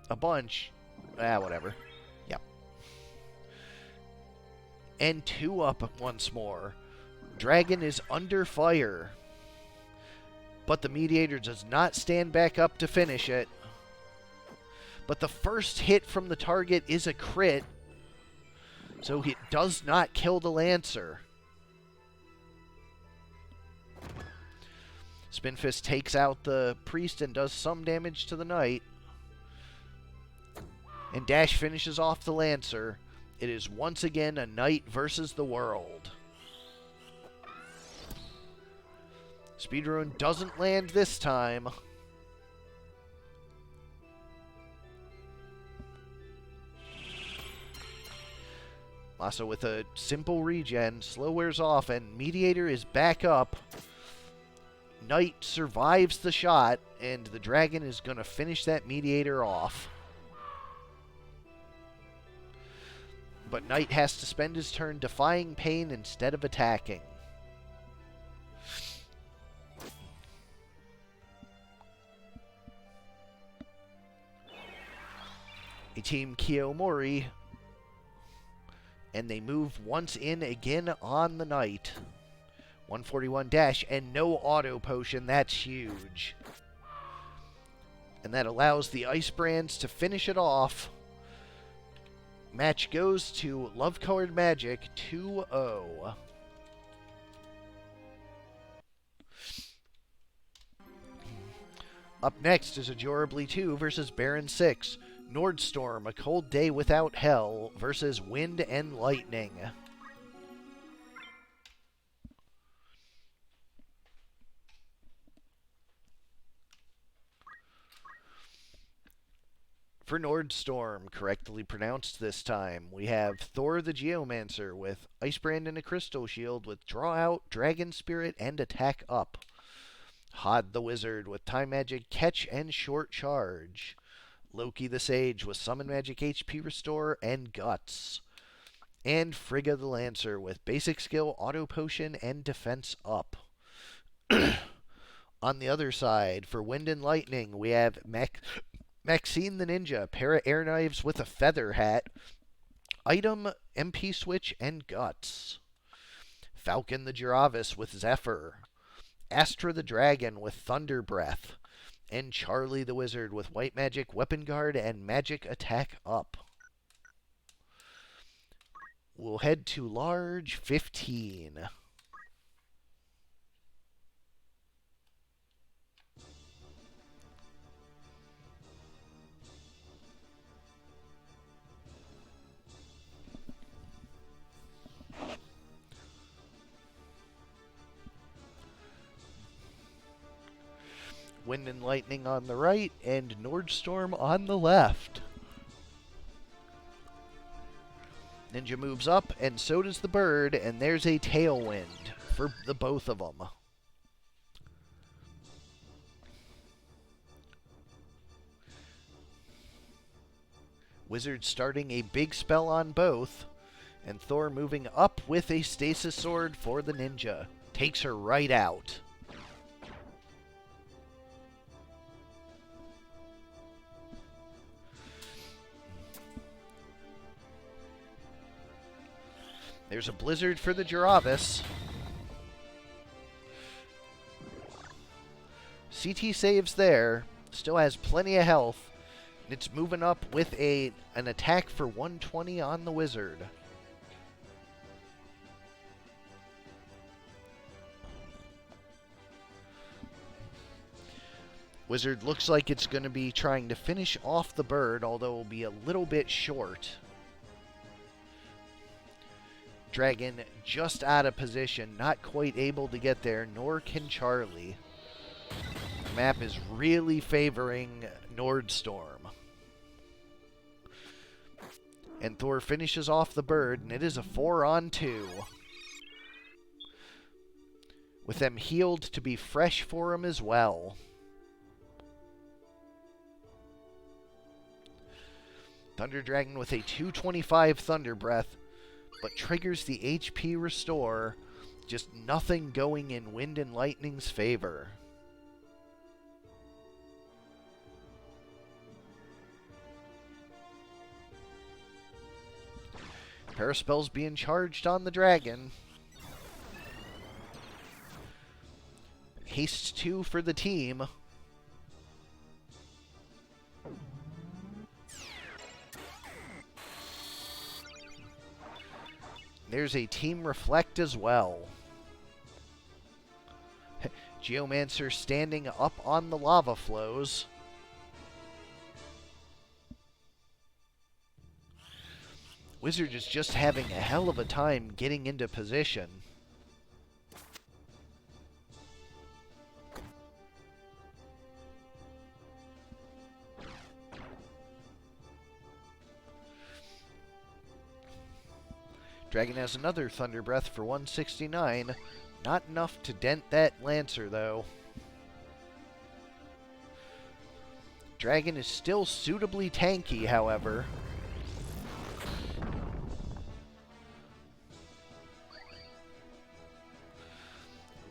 a bunch. Whatever. Yep. And 2 up once more. Dragon is under fire. But the Mediator does not stand back up to finish it. But the first hit from the target is a crit. So it does not kill the Lancer. Spinfist takes out the Priest and does some damage to the Knight. And Dash finishes off the Lancer. It is once again a Knight versus the world. Speedrune doesn't land this time. Also with a simple regen, slow wears off, and Mediator is back up. Knight survives the shot, and the Dragon is going to finish that Mediator off. But Knight has to spend his turn defying pain instead of attacking. A Team Kiyomori, and they move once in again on the Knight. 141 dash and no auto potion. That's huge. And that allows the Ice Brands to finish it off. Match goes to Love Colored Magic 2-0. Up next is Ajorably 2 versus Barren 6. Nordstorm, A Cold Day Without Hell versus Wind and Lightning. For Nordstorm, correctly pronounced this time, we have Thor the Geomancer with Icebrand and a Crystal Shield with Draw Out, Dragon Spirit, and Attack Up. Hod the Wizard with Time Magic, Catch, and Short Charge. Loki the Sage with Summon Magic, HP Restore, and Guts. And Frigga the Lancer with Basic Skill, Auto Potion, and Defense Up. On the other side, for Wind and Lightning, we have Maxine the Ninja, pair of Air Knives with a Feather Hat, Item, MP Switch, and Guts. Falcon the Giravis with Zephyr. Astra the Dragon with Thunder Breath. And Charlie the Wizard with White Magic, Weapon Guard, and Magic Attack Up. We'll head to Large 15. Wind and Lightning on the right, and Nordstorm on the left. Ninja moves up, and so does the bird, and there's a Tailwind for the both of them. Wizard starting a big spell on both, and Thor moving up with a Stasis Sword for the Ninja. Takes her right out. There's a Blizzard for the Giravis. CT saves there. Still has plenty of health. And it's moving up with an attack for 120 on the Wizard. Wizard looks like it's going to be trying to finish off the bird, although it will be a little bit short. Dragon just out of position, not quite able to get there, nor can Charlie. The map is really favoring Nordstorm. And Thor finishes off the bird, and it is a 4-on-2. With them healed to be fresh for him as well. Thunder Dragon with a 225 Thunder Breath, but triggers the HP Restore. Just nothing going in Wind and Lightning's favor. Paraspell's being charged on the dragon. Haste 2 for the team. There's a team reflect as well. Geomancer standing up on the lava flows. Wizard is just having a hell of a time getting into position. Dragon has another Thunder Breath for 169. Not enough to dent that Lancer, though. Dragon is still suitably tanky, however.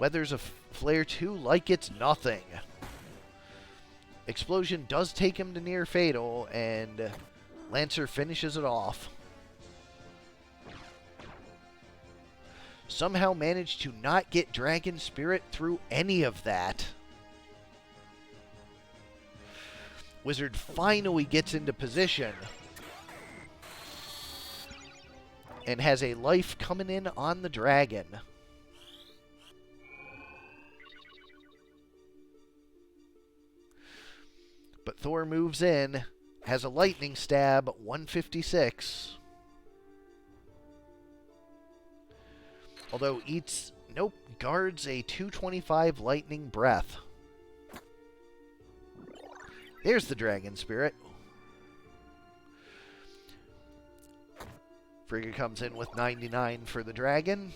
Weathers a Flare 2 like it's nothing. Explosion does take him to near fatal, and Lancer finishes it off. Somehow managed to not get Dragon Spirit through any of that. Wizard finally gets into position and has a life coming in on the dragon. But Thor moves in, has a lightning stab, 156. Although eats, nope, guards a 225 lightning breath. There's the Dragon Spirit. Frigga comes in with 99 for the dragon.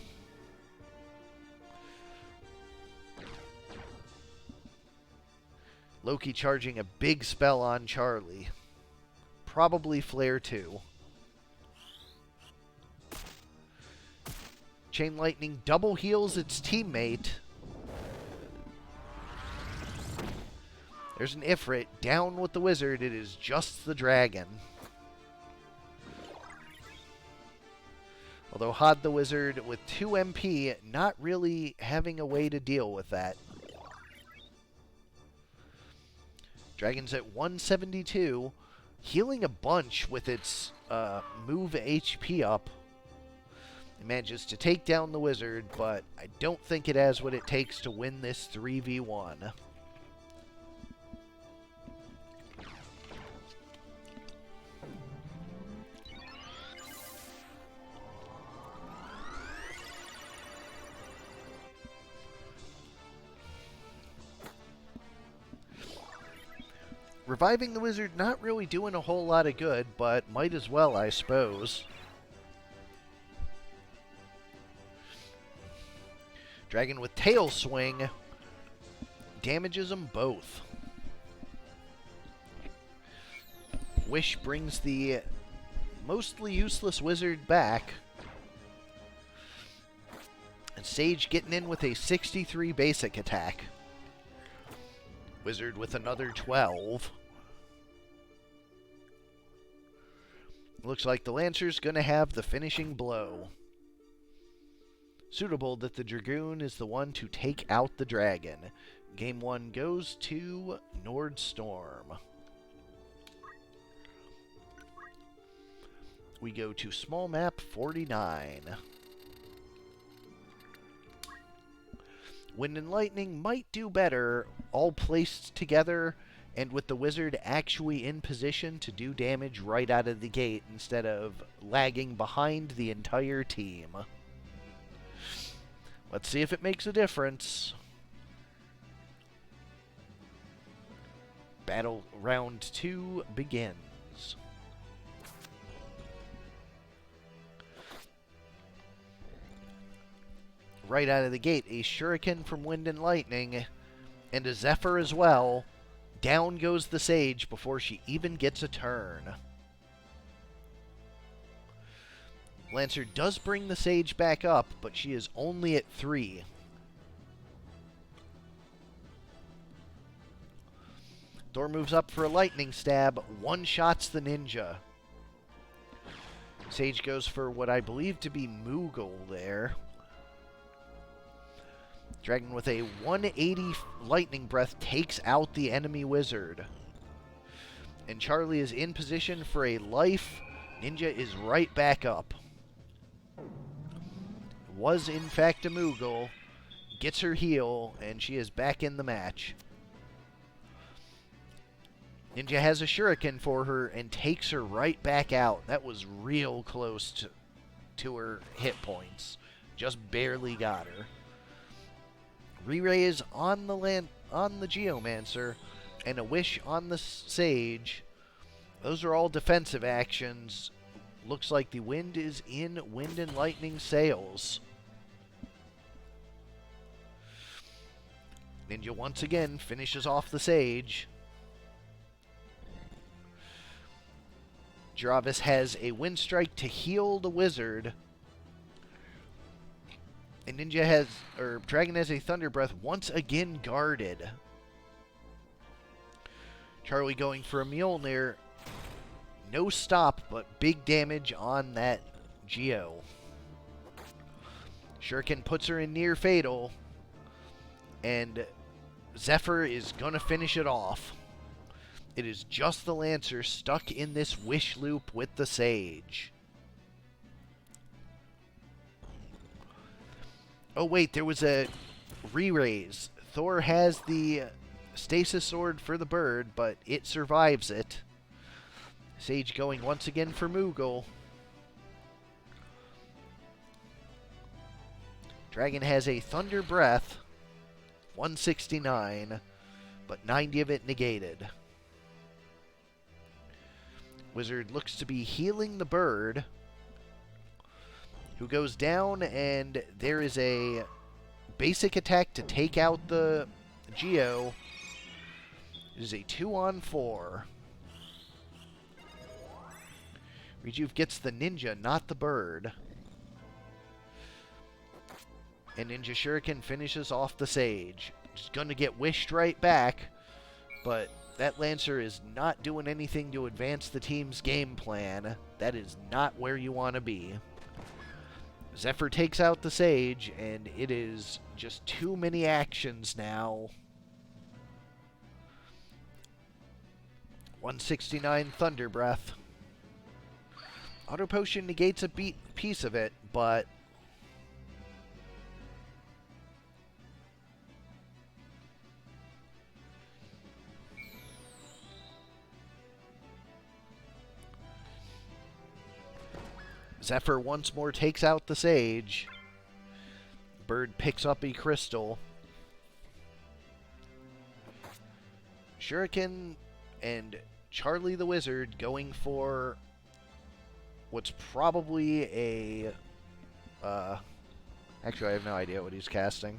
Loki charging a big spell on Charlie. Probably Flare 2. Chain Lightning double heals its teammate. There's an Ifrit. Down with the wizard. It is just the dragon. Although Hod the wizard with 2 MP, not really having a way to deal with that. Dragon's at 172. Healing a bunch with its move HP up. It manages to take down the wizard, but I don't think it has what it takes to win this 3v1. Reviving the wizard not really doing a whole lot of good, but might as well, I suppose. Dragon with Tail Swing damages them both. Wish brings the mostly useless wizard back. And Sage getting in with a 63 basic attack. Wizard with another 12. Looks like the Lancer's going to have the finishing blow. Suitable that the Dragoon is the one to take out the dragon. Game 1 goes to Nordstorm. We go to small map 49. Wind and Lightning might do better, all placed together, and with the wizard actually in position to do damage right out of the gate instead of lagging behind the entire team. Let's see if it makes a difference. Battle round 2 begins. Right out of the gate, a Shuriken from Wind and Lightning, and a Zephyr as well. Down goes the Sage before she even gets a turn. Lancer does bring the Sage back up, but she is only at 3. Thor moves up for a lightning stab, one-shots the ninja. Sage goes for what I believe to be Moogle there. Dragon with a 180 lightning breath takes out the enemy wizard. And Charlie is in position for a life. Ninja is right back up. Was in fact a Moogle. Gets her heal, and she is back in the match. Ninja has a shuriken for her and takes her right back out. That was real close to her hit points. Just barely got her. Re-raise on the Geomancer, and a wish on the Sage. Those are all defensive actions. Looks like the wind is in Wind and Lightning sails. Ninja once again finishes off the Sage. Jarvis has a Wind Strike to heal the Wizard. And Dragon has a Thunder Breath once again guarded. Charlie going for a Mjolnir. No stop, but big damage on that Geo. Shuriken puts her in near fatal. And Zephyr is going to finish it off. It is just the Lancer stuck in this wish loop with the Sage. Oh wait, there was a re-raise. Thor has the Stasis Sword for the bird, but it survives it. Sage going once again for Moogle. Dragon has a Thunder Breath. 169, but 90 of it negated. Wizard looks to be healing the bird, who goes down, and there is a basic attack to take out the Geo. It is a 2-on-4. Rejuve gets the ninja, not the bird. And Ninja Shuriken finishes off the Sage. Just going to get wished right back, but that Lancer is not doing anything to advance the team's game plan. That is not where you want to be. Zephyr takes out the Sage, and it is just too many actions now. 169 Thunder Breath. Auto Potion negates a piece of it, but Zephyr once more takes out the Sage. Bird picks up a crystal. Shuriken and Charlie the Wizard going for what's probably a... actually, I have no idea what he's casting.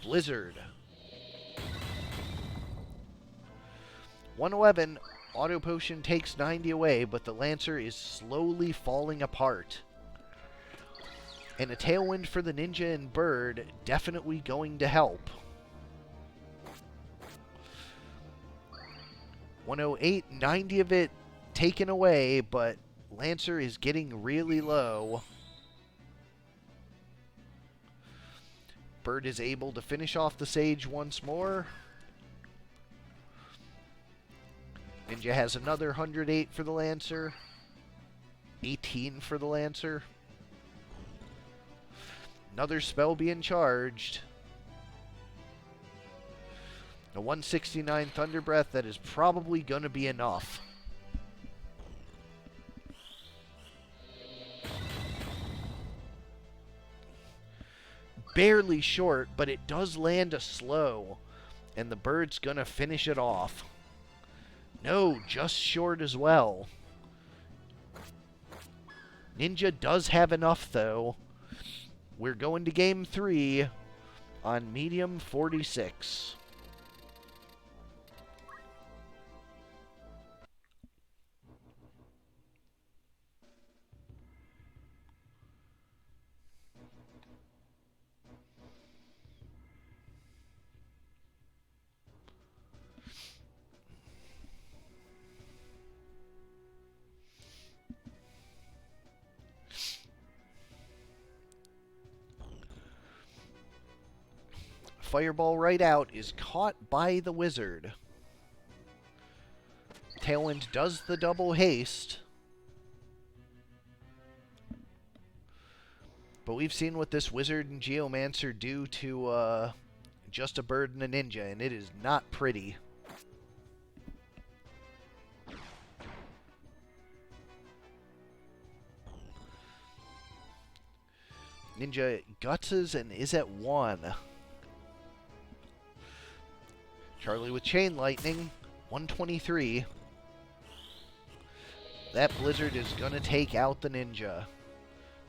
Blizzard. 111. Auto Potion takes 90 away, but the Lancer is slowly falling apart. And a Tailwind for the Ninja and Bird definitely going to help. 108, 90 of it taken away, but Lancer is getting really low. Bird is able to finish off the Sage once more. Ninja has another 108 for the Lancer. 18 for the Lancer. Another spell being charged. A 169 Thunder Breath, that is probably going to be enough. Barely short, but it does land a slow. And the Bird's going to finish it off. No, just short as well. Ninja does have enough, though. We're going to game 3 on medium 46. Fireball right out is caught by the wizard. Tailwind does the double haste. But we've seen what this wizard and geomancer do to just a bird and a ninja, and it is not pretty. Ninja gutses and is at 1. Charlie with chain lightning, 123. That blizzard is gonna take out the ninja.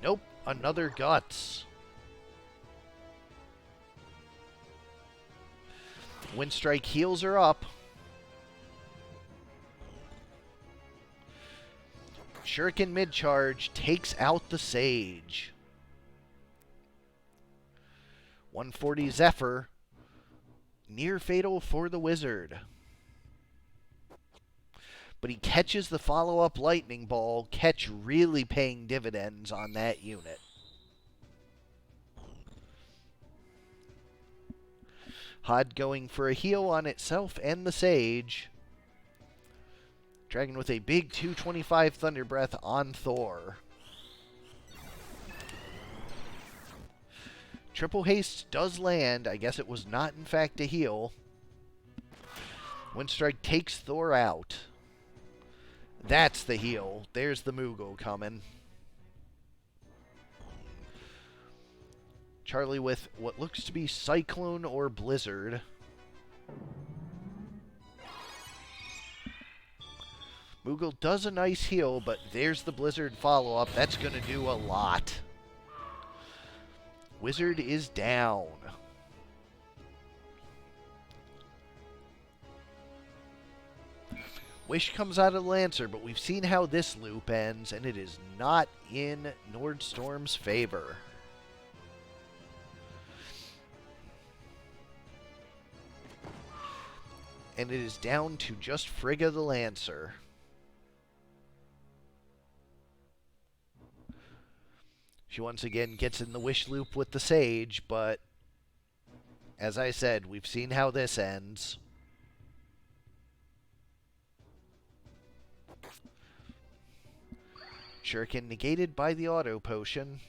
Nope, another guts. Windstrike heals her up. Shuriken mid-charge takes out the Sage. 140 Zephyr. Near fatal for the wizard. But he catches the follow-up lightning ball. Catch really paying dividends on that unit. Hod going for a heal on itself and the Sage. Dragon with a big 225 Thunder Breath on Thor. Triple haste does land. I guess it was not, in fact, a heal. Windstrike takes Thor out. That's the heal. There's the Moogle coming. Charlie with what looks to be Cyclone or Blizzard. Moogle does a nice heal, but there's the Blizzard follow-up. That's going to do a lot. Wizard is down. Wish comes out of Lancer, but we've seen how this loop ends, and it is not in Nordstorm's favor. And it is down to just Frigga the Lancer. She once again gets in the Wish loop with the Sage, but as I said, we've seen how this ends. Shuriken negated by the Auto Potion.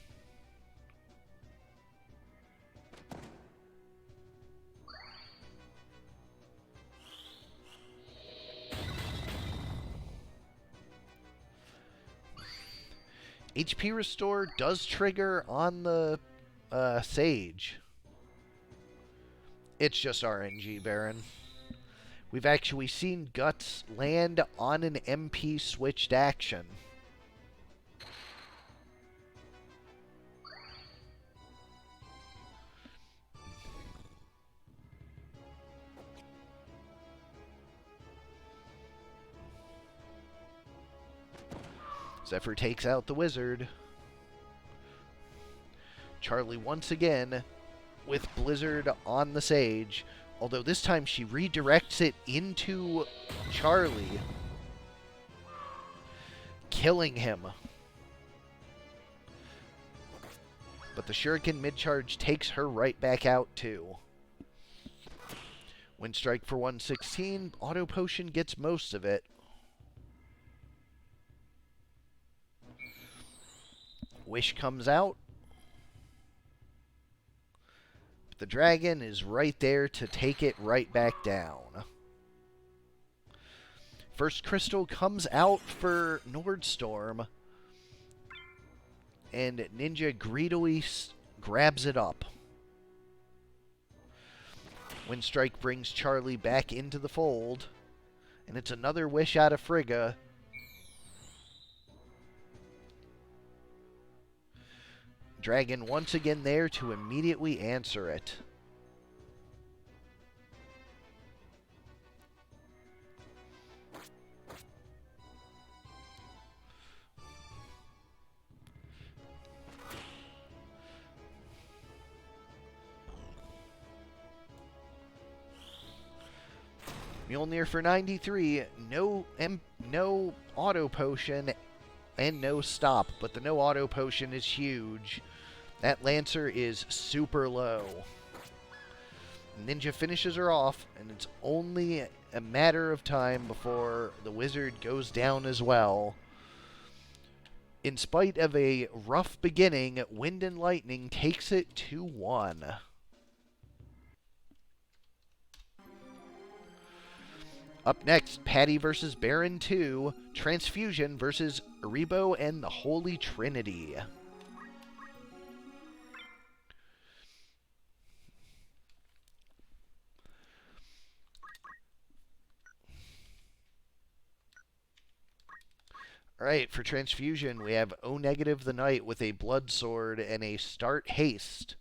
HP Restore does trigger on the Sage. It's just RNG, Barren. We've actually seen Guts land on an MP switched action. Zephyr takes out the wizard. Charlie once again with Blizzard on the Sage. Although this time she redirects it into Charlie, killing him. But the Shuriken mid-charge takes her right back out too. Windstrike for 116. Auto Potion gets most of it. Wish comes out. But the dragon is right there to take it right back down. First crystal comes out for Nordstorm. And Ninja greedily grabs it up. Windstrike brings Charlie back into the fold. And it's another wish out of Frigga. Dragon once again there to immediately answer it. Mjolnir for 93, no auto potion and no stop, but the no auto potion is huge. That Lancer is super low. Ninja finishes her off, and it's only a matter of time before the wizard goes down as well. In spite of a rough beginning, Wind and Lightning takes it 2-1. Up next, Paddy versus Barren 2, Transfusion versus Aribo and the Holy Trinity. Alright, for Transfusion, we have O negative the Knight with a Blood Sword and a Start Haste,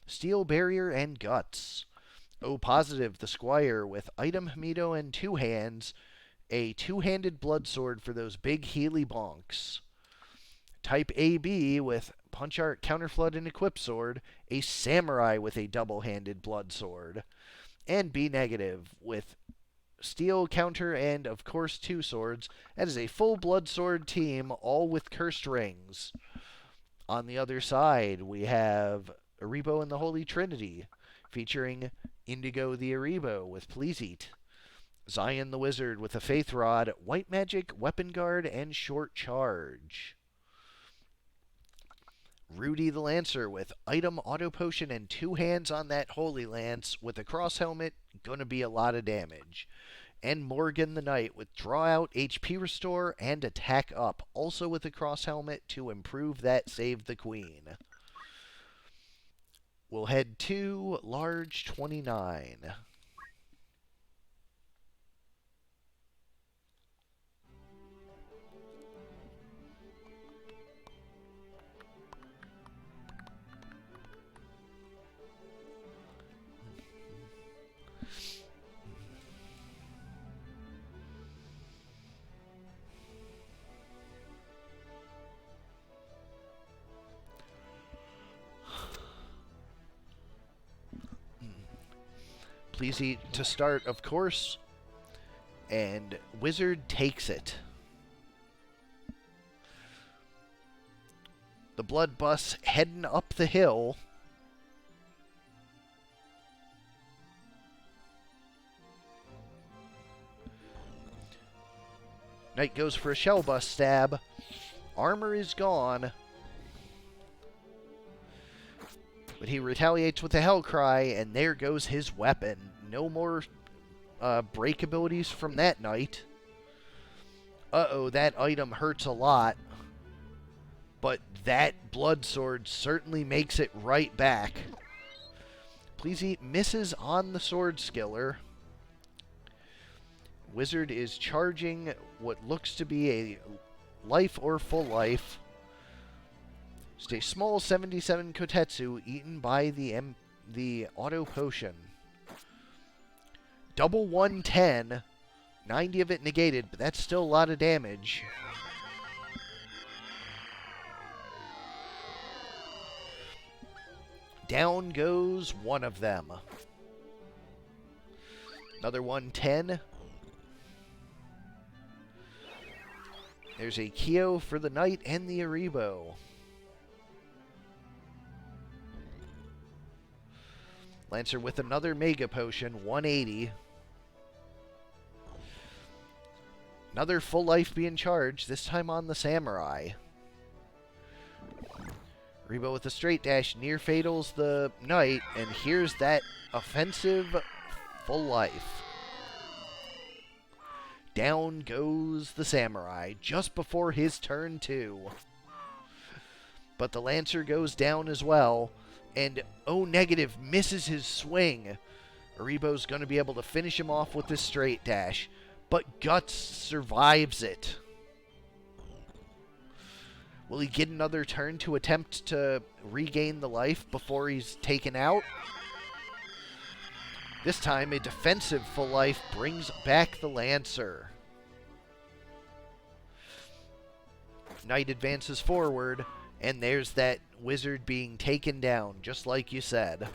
Steel Barrier and Guts. O positive the Squire with Item Hamido and Two Hands, a two-handed Blood Sword for those big Healy bonks. Type AB with Punch Art, Counterflood, and Equip Sword, a Samurai with a double-handed Blood Sword. And B negative with Steel, Counter, and, of course, two swords. That is a full Blood Sword team, all with Cursed Rings. On the other side, we have Aribo and the Holy Trinity, featuring Indigo the Aribo with Please Eat, Zion the Wizard with a Faith Rod, White Magic, Weapon Guard, and Short Charge. Rudy the Lancer with Item, Auto Potion, and Two Hands on that Holy Lance with a Cross Helmet, gonna be a lot of damage. And Morgan the Knight with Draw Out, HP Restore, and Attack Up, also with a Cross Helmet to improve that Save the Queen. We'll head to Large 29. Please Eat to start, of course. And Wizard takes it. The Blood Bus heading up the hill. Knight goes for a Shell Bus stab. Armor is gone. But he retaliates with a Hell Cry, and there goes his weapon. No more break abilities from that Knight. Uh-oh, that item hurts a lot. But that Blood Sword certainly makes it right back. Please Eat misses on the Sword Skiller. Wizard is charging what looks to be a life or full life. Just a small 77 Kotetsu eaten by the Auto Potion. Double 110. 90 of it negated, but that's still a lot of damage. Down goes one of them. Another 110. There's a Kyo for the Knight and the Aribo. Lancer with another Mega Potion, 180. Another full life being charged, this time on the Samurai. Aribo with a straight dash, near fatals the Knight, and here's that offensive full life. Down goes the Samurai, just before his turn too. But the Lancer goes down as well. And O negative misses his swing. Aribo's going to be able to finish him off with this straight dash. But Guts survives it. Will he get another turn to attempt to regain the life before he's taken out? This time, a defensive full life brings back the Lancer. Knight advances forward. And there's that Wizard being taken down, just like you said.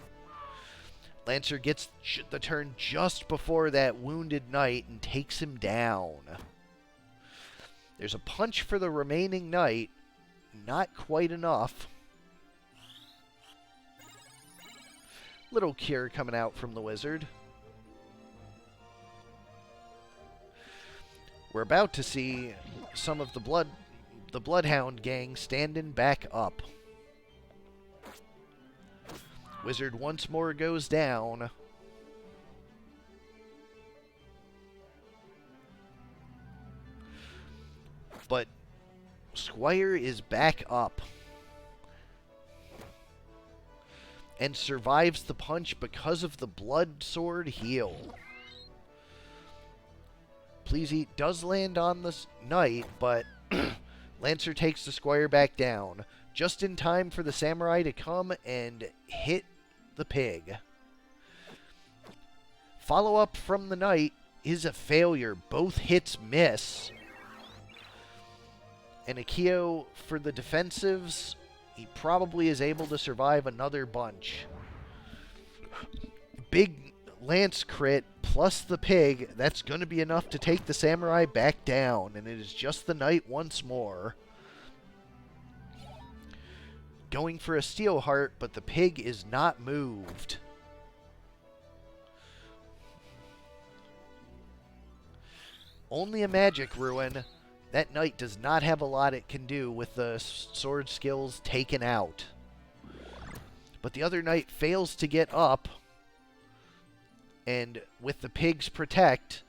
Lancer gets the turn just before that wounded Knight and takes him down. There's a punch for the remaining Knight. Not quite enough. Little cure coming out from the wizard. We're about to see some of the Bloodhound gang standing back up. Wizard once more goes down. But Squire is back up. And survives the punch because of the blood sword heal. Please Eat does land on the knight, but Lancer takes the Squire back down. Just in time for the samurai to come and hit the pig. Follow-up from the knight is a failure. Both hits miss. And Akio, for the defensives, he probably is able to survive another bunch. Big Lance crit plus the pig, that's going to be enough to take the samurai back down. And it is just the knight once more. Going for a steel heart, but the pig is not moved. Only a magic ruin. That knight does not have a lot it can do with the sword skills taken out. But the other knight fails to get up. And with the pig's protect,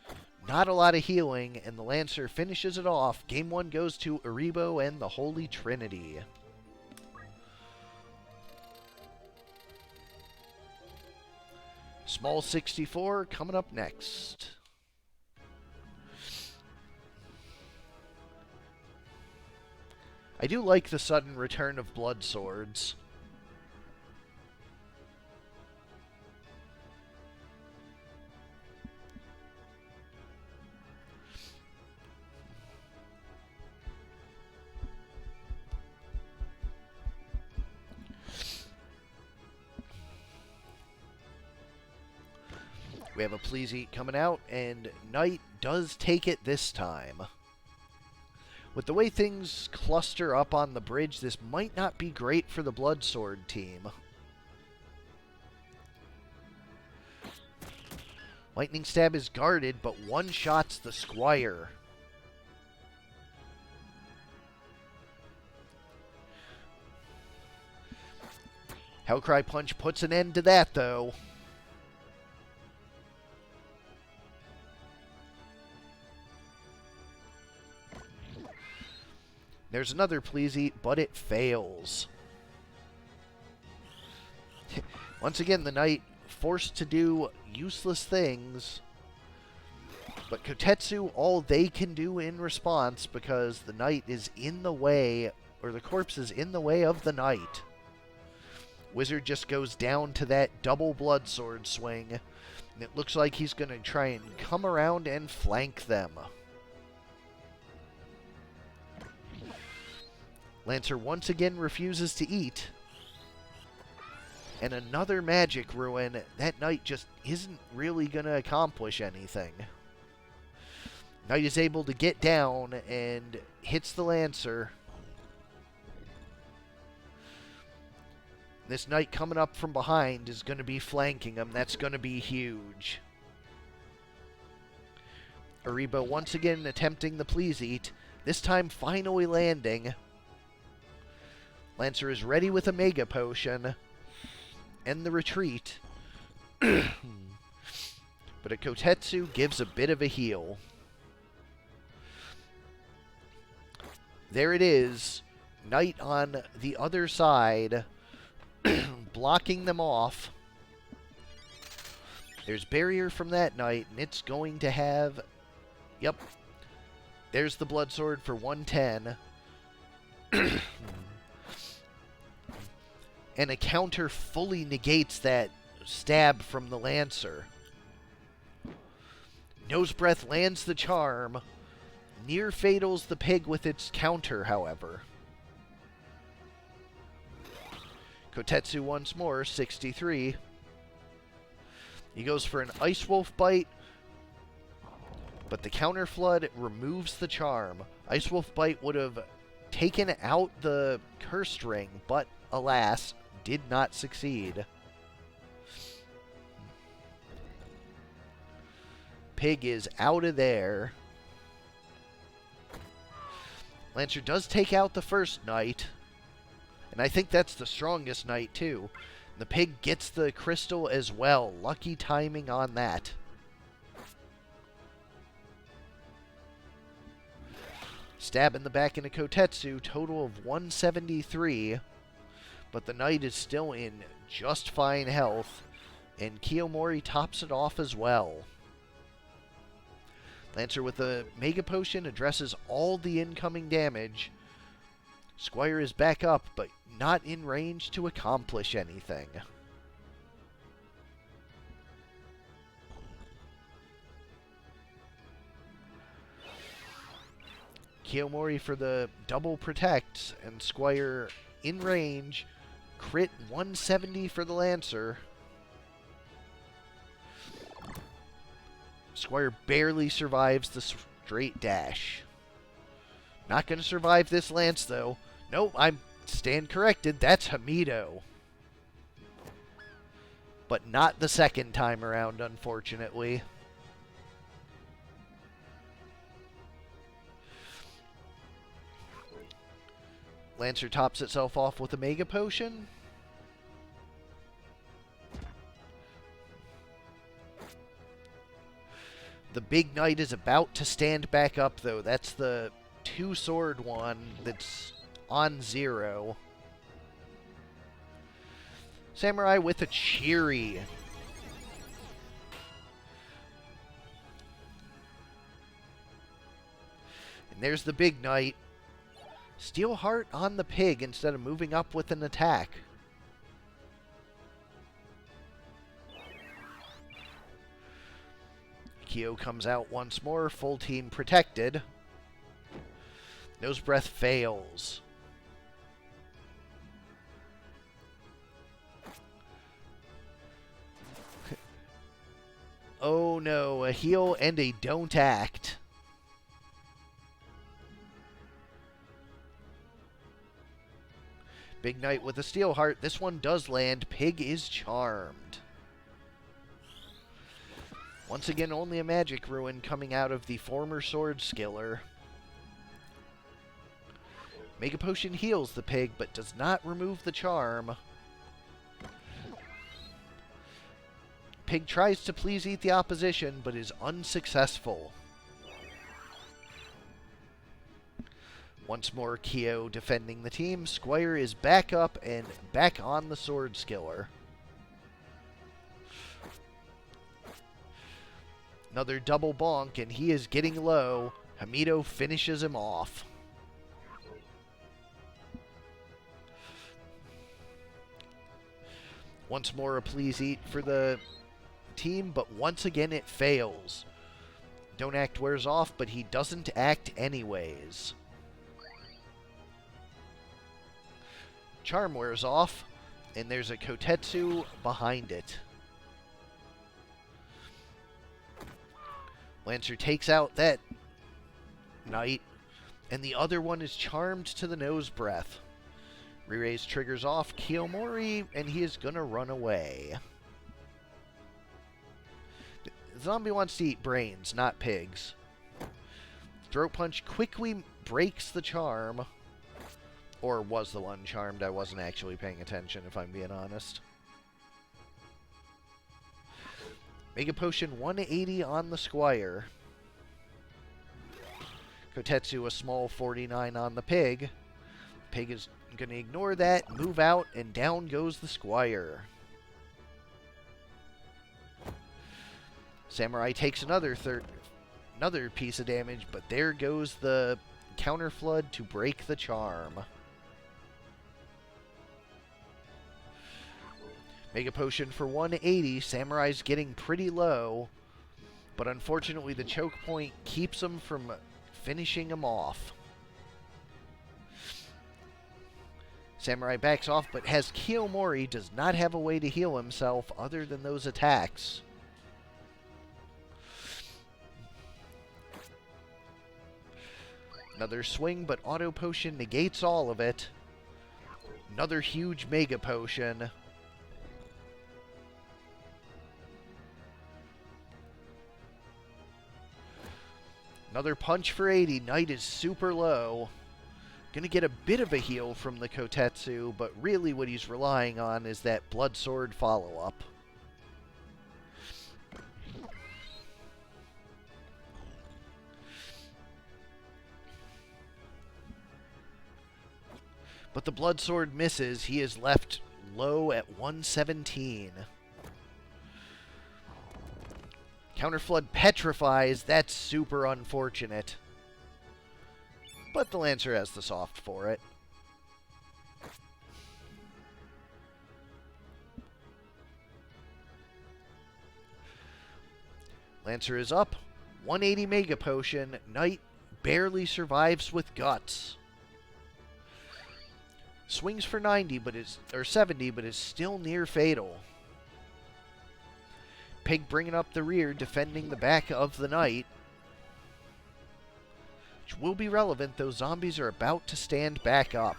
not a lot of healing, and the Lancer finishes it off. Game 1 goes to Aribo and the Holy Trinity. Small 64 coming up next. I do like the sudden return of blood swords. We have a Please Eat coming out, and Knight does take it this time. With the way things cluster up on the bridge, this might not be great for the Blood Sword team. Lightning Stab is guarded, but one-shots the Squire. Hellcry Punch puts an end to that, though. There's another Please Eat, but it fails. Once again, the knight forced to do useless things. But Kotetsu, all they can do in response, because the knight is in the way, or the corpse is in the way of the knight. Wizard just goes down to that double blood sword swing. And it looks like he's going to try and come around and flank them. Lancer once again refuses to eat. And another magic ruin. That knight just isn't really going to accomplish anything. Knight is able to get down and hits the Lancer. This knight coming up from behind is going to be flanking him. That's going to be huge. Aribo once again attempting the Please Eat. This time finally landing. Lancer is ready with a Mega Potion. And the retreat. But a Kotetsu gives a bit of a heal. There it is. Knight on the other side. Blocking them off. There's barrier from that knight. And it's going to have... Yep. There's the Blood Sword for 110. And a counter fully negates that stab from the Lancer. Nose Breath lands the charm. Near fatals the pig with its counter, however. Kotetsu once more, 63. He goes for an Ice Wolf Bite, but the Counter Flood removes the charm. Ice Wolf Bite would have taken out the Cursed Ring, but alas, did not succeed. pig is out of there. Lancer does take out the first knight. And I think that's the strongest knight, too. The pig gets the crystal as well. Lucky timing on that. Stab in the back into Kotetsu. Total of 173. But the knight is still in just fine health. And Kiyomori tops it off as well. Lancer with a Mega Potion addresses all the incoming damage. Squire is back up, but not in range to accomplish anything. Kiyomori for the double protect, and Squire in range. Crit 170 for the Lancer. Squire barely survives the straight dash. Not going to survive this lance, though. Nope, I stand corrected. That's Hamido. But not the second time around, unfortunately. Lancer tops itself off with a Mega Potion. The big knight is about to stand back up, though. That's the two-sword one that's on 0. Samurai with a cheery. And there's the big knight. Steel Heart on the pig instead of moving up with an attack. Kyo comes out once more, full team protected. Nose Breath fails. Oh no, a heal and a don't act. Big Knight with a Steel Heart. This one does land. Pig is charmed. Once again, only a magic ruin coming out of the former sword skiller. Mega Potion heals the pig, but does not remove the charm. Pig tries to please eat the opposition, but is unsuccessful. Once more, Kyo defending the team. Squire is back up and back on the sword skiller. Another double bonk, and he is getting low. Hamido finishes him off. Once more, a please eat for the team, but once again it fails. Don't act wears off, but he doesn't act anyways. Charm wears off, and there's a Kotetsu behind it. Lancer takes out that knight, and the other one is charmed to the nose breath. Re-raise triggers off Kiyomori, and he is gonna run away. The zombie wants to eat brains, not pigs. Throat punch quickly breaks the charm. Or was the one charmed? I wasn't actually paying attention, if I'm being honest. Mega Potion 180 on the Squire. Kotetsu a small 49 on the pig. Pig is going to ignore that, move out, and down goes the Squire. Samurai takes another piece of damage, but there goes the counter flood to break the charm. Mega Potion for 180. Samurai's getting pretty low, but unfortunately the choke point keeps him from finishing him off. Samurai backs off, but has Kiyomori, does not have a way to heal himself other than those attacks. Another swing, but Auto Potion negates all of it. Another huge Mega Potion. Another punch for 80. Knight is super low. Gonna get a bit of a heal from the Kotetsu, but really what he's relying on is that Blood Sword follow-up. But the Blood Sword misses. He is left low at 117. Counterflood petrifies. That's super unfortunate. But the Lancer has the soft for it. Lancer is up. 180 Mega Potion. Knight barely survives with Guts. Swings for 90, but is 70, but is still near fatal. Pig bringing up the rear, defending the back of the Knight. Which will be relevant. Those zombies are about to stand back up.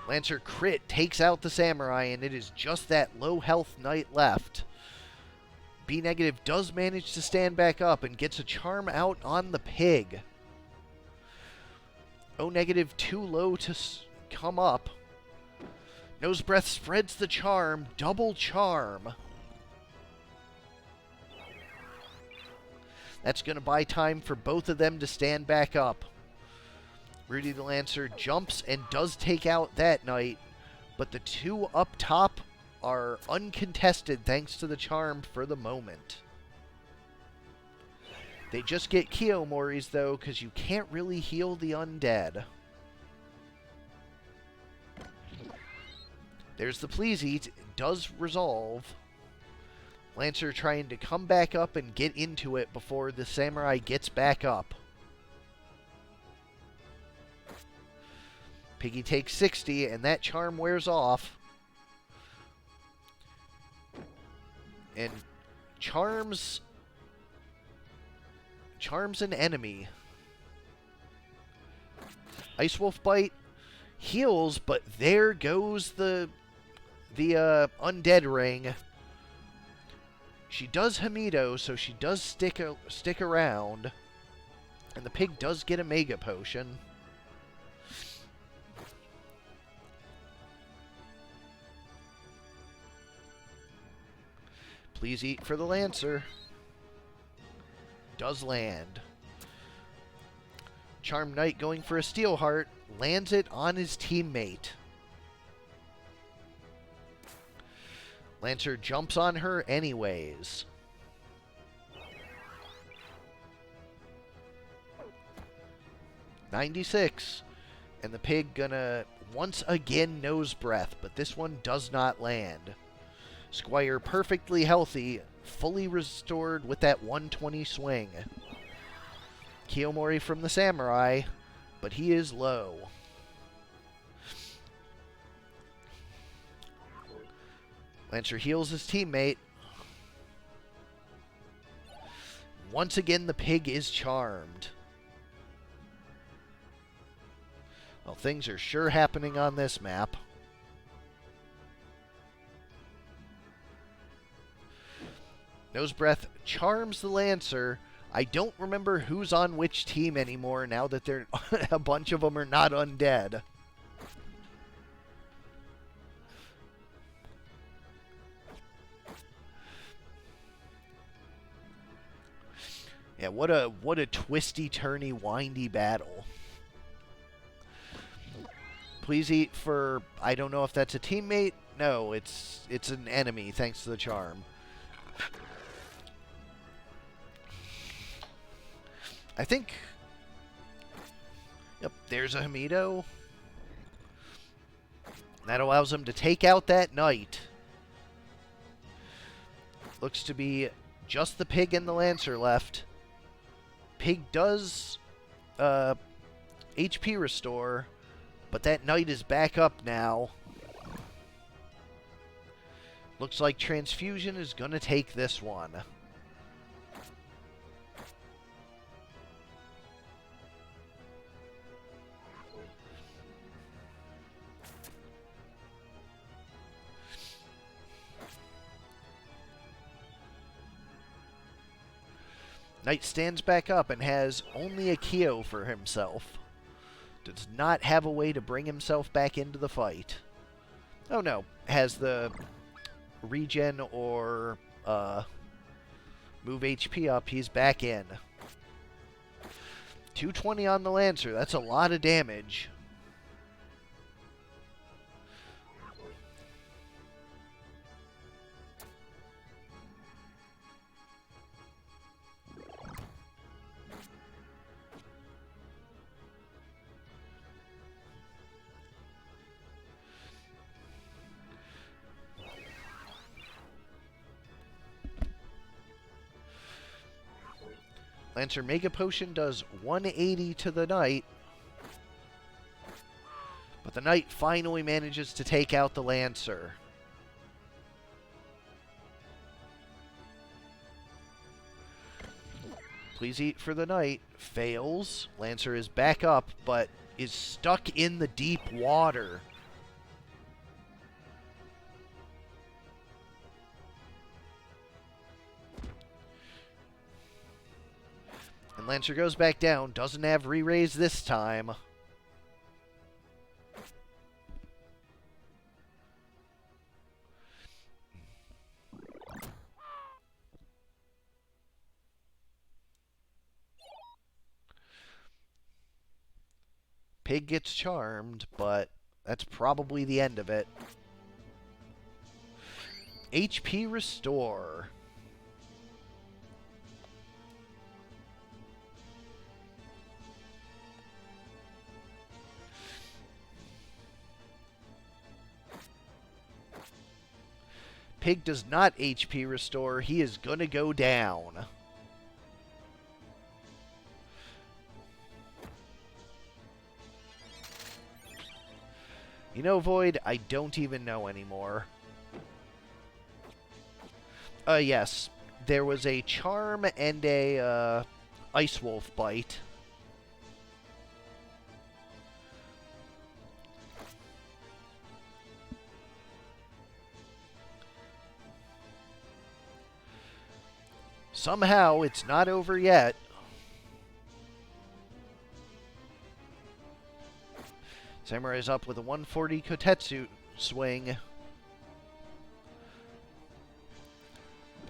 Lancer crit takes out the Samurai, and it is just that low health Knight left. B negative does manage to stand back up and gets a charm out on the Pig. O negative too low to come up. Nose Breath spreads the charm. Double charm. That's going to buy time for both of them to stand back up. Rudy the Lancer jumps and does take out that Knight, but the two up top are uncontested thanks to the charm for the moment. They just get Kiyomoris, though, because you can't really heal the undead. There's the Please Eat. It does resolve. Lancer trying to come back up and get into it before the Samurai gets back up. Piggy takes 60, and that charm wears off. And charms an enemy. Ice Wolf Bite heals, but there goes the undead ring. She does Hamido, so she does stick around. And the Pig does get a Mega Potion. Please Eat for the Lancer. Does land. Charm Knight going for a Steel Heart. Lands it on his teammate. Lancer jumps on her anyways. $96. And the Pig gonna once again Nose Breath, but this one does not land. Squire perfectly healthy, fully restored with that 120 swing. Kiyomori from the Samurai, but he is low. Lancer heals his teammate. Once again, the Pig is charmed. Well, things are sure happening on this map. Nose Breath charms the Lancer. I don't remember who's on which team anymore now that a bunch of them are not undead. Yeah, what a twisty, turny, windy battle. Please Eat for, I don't know if that's a teammate. No, it's an enemy thanks to the charm. I think... Yep, there's a Hamido. That allows him to take out that Knight. Looks to be just the Pig and the Lancer left. Pig does HP restore, but that Knight is back up now. Looks like Transfusion is going to take this one. Knight stands back up and has only a Kyo for himself. Does not have a way to bring himself back into the fight. Oh no, has the regen or move HP up. He's back in. 220 on the Lancer. That's a lot of damage. Lancer Mega Potion does 180 to the Knight. But the Knight finally manages to take out the Lancer. Please eat for the Knight. Fails. Lancer is back up, but is stuck in the deep water. And Lancer goes back down. Doesn't have re-raise this time. Pig gets charmed, but that's probably the end of it. HP Restore. Pig does not HP Restore. He is going to go down. You know, Void, I don't even know anymore. Yes. There was a Charm and a Ice Wolf bite. Somehow, it's not over yet. Samurai's up with a 140 Kotetsu swing.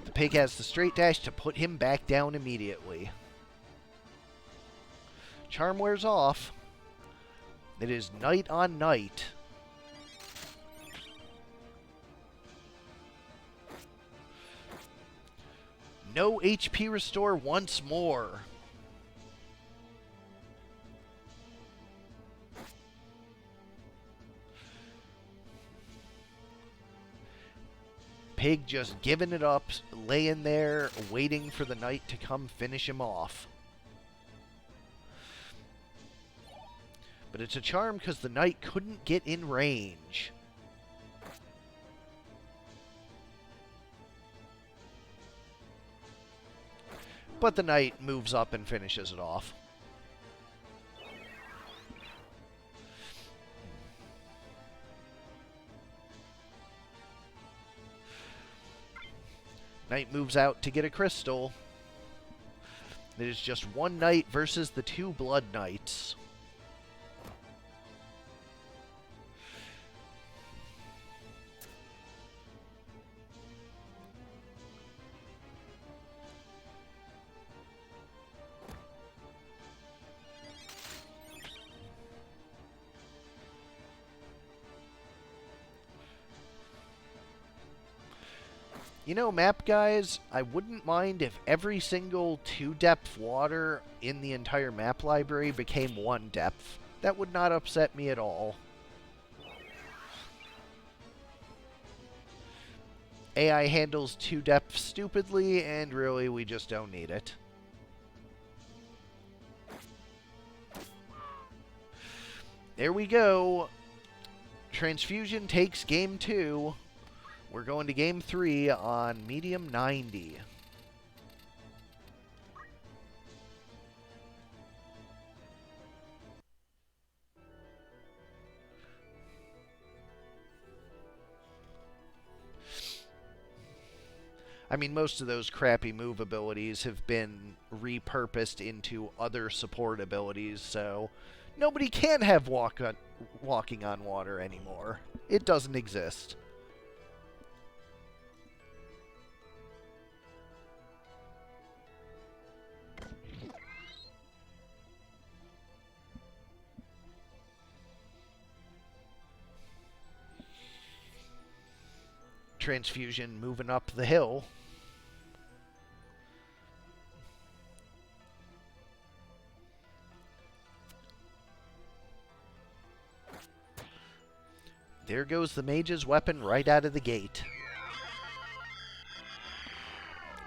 The pig has the straight dash to put him back down immediately. Charm wears off. It is Knight on Knight. No HP Restore once more. Pig just giving it up, laying there, waiting for the Knight to come finish him off. But it's a charm because the Knight couldn't get in range. But the Knight moves up and finishes it off. Knight moves out to get a crystal. It is just one Knight versus the two Blood Knights. You know, map guys, I wouldn't mind if every single 2-depth water in the entire map library became 1 depth. That would not upset me at all. AI handles 2 depth stupidly, and really, we just don't need it. There we go. Transfusion takes game 2. We're going to game 3 on medium 90. I mean, most of those crappy move abilities have been repurposed into other support abilities, so nobody can have walking on water anymore. It doesn't exist. Transfusion moving up the hill. There goes the mage's weapon right out of the gate.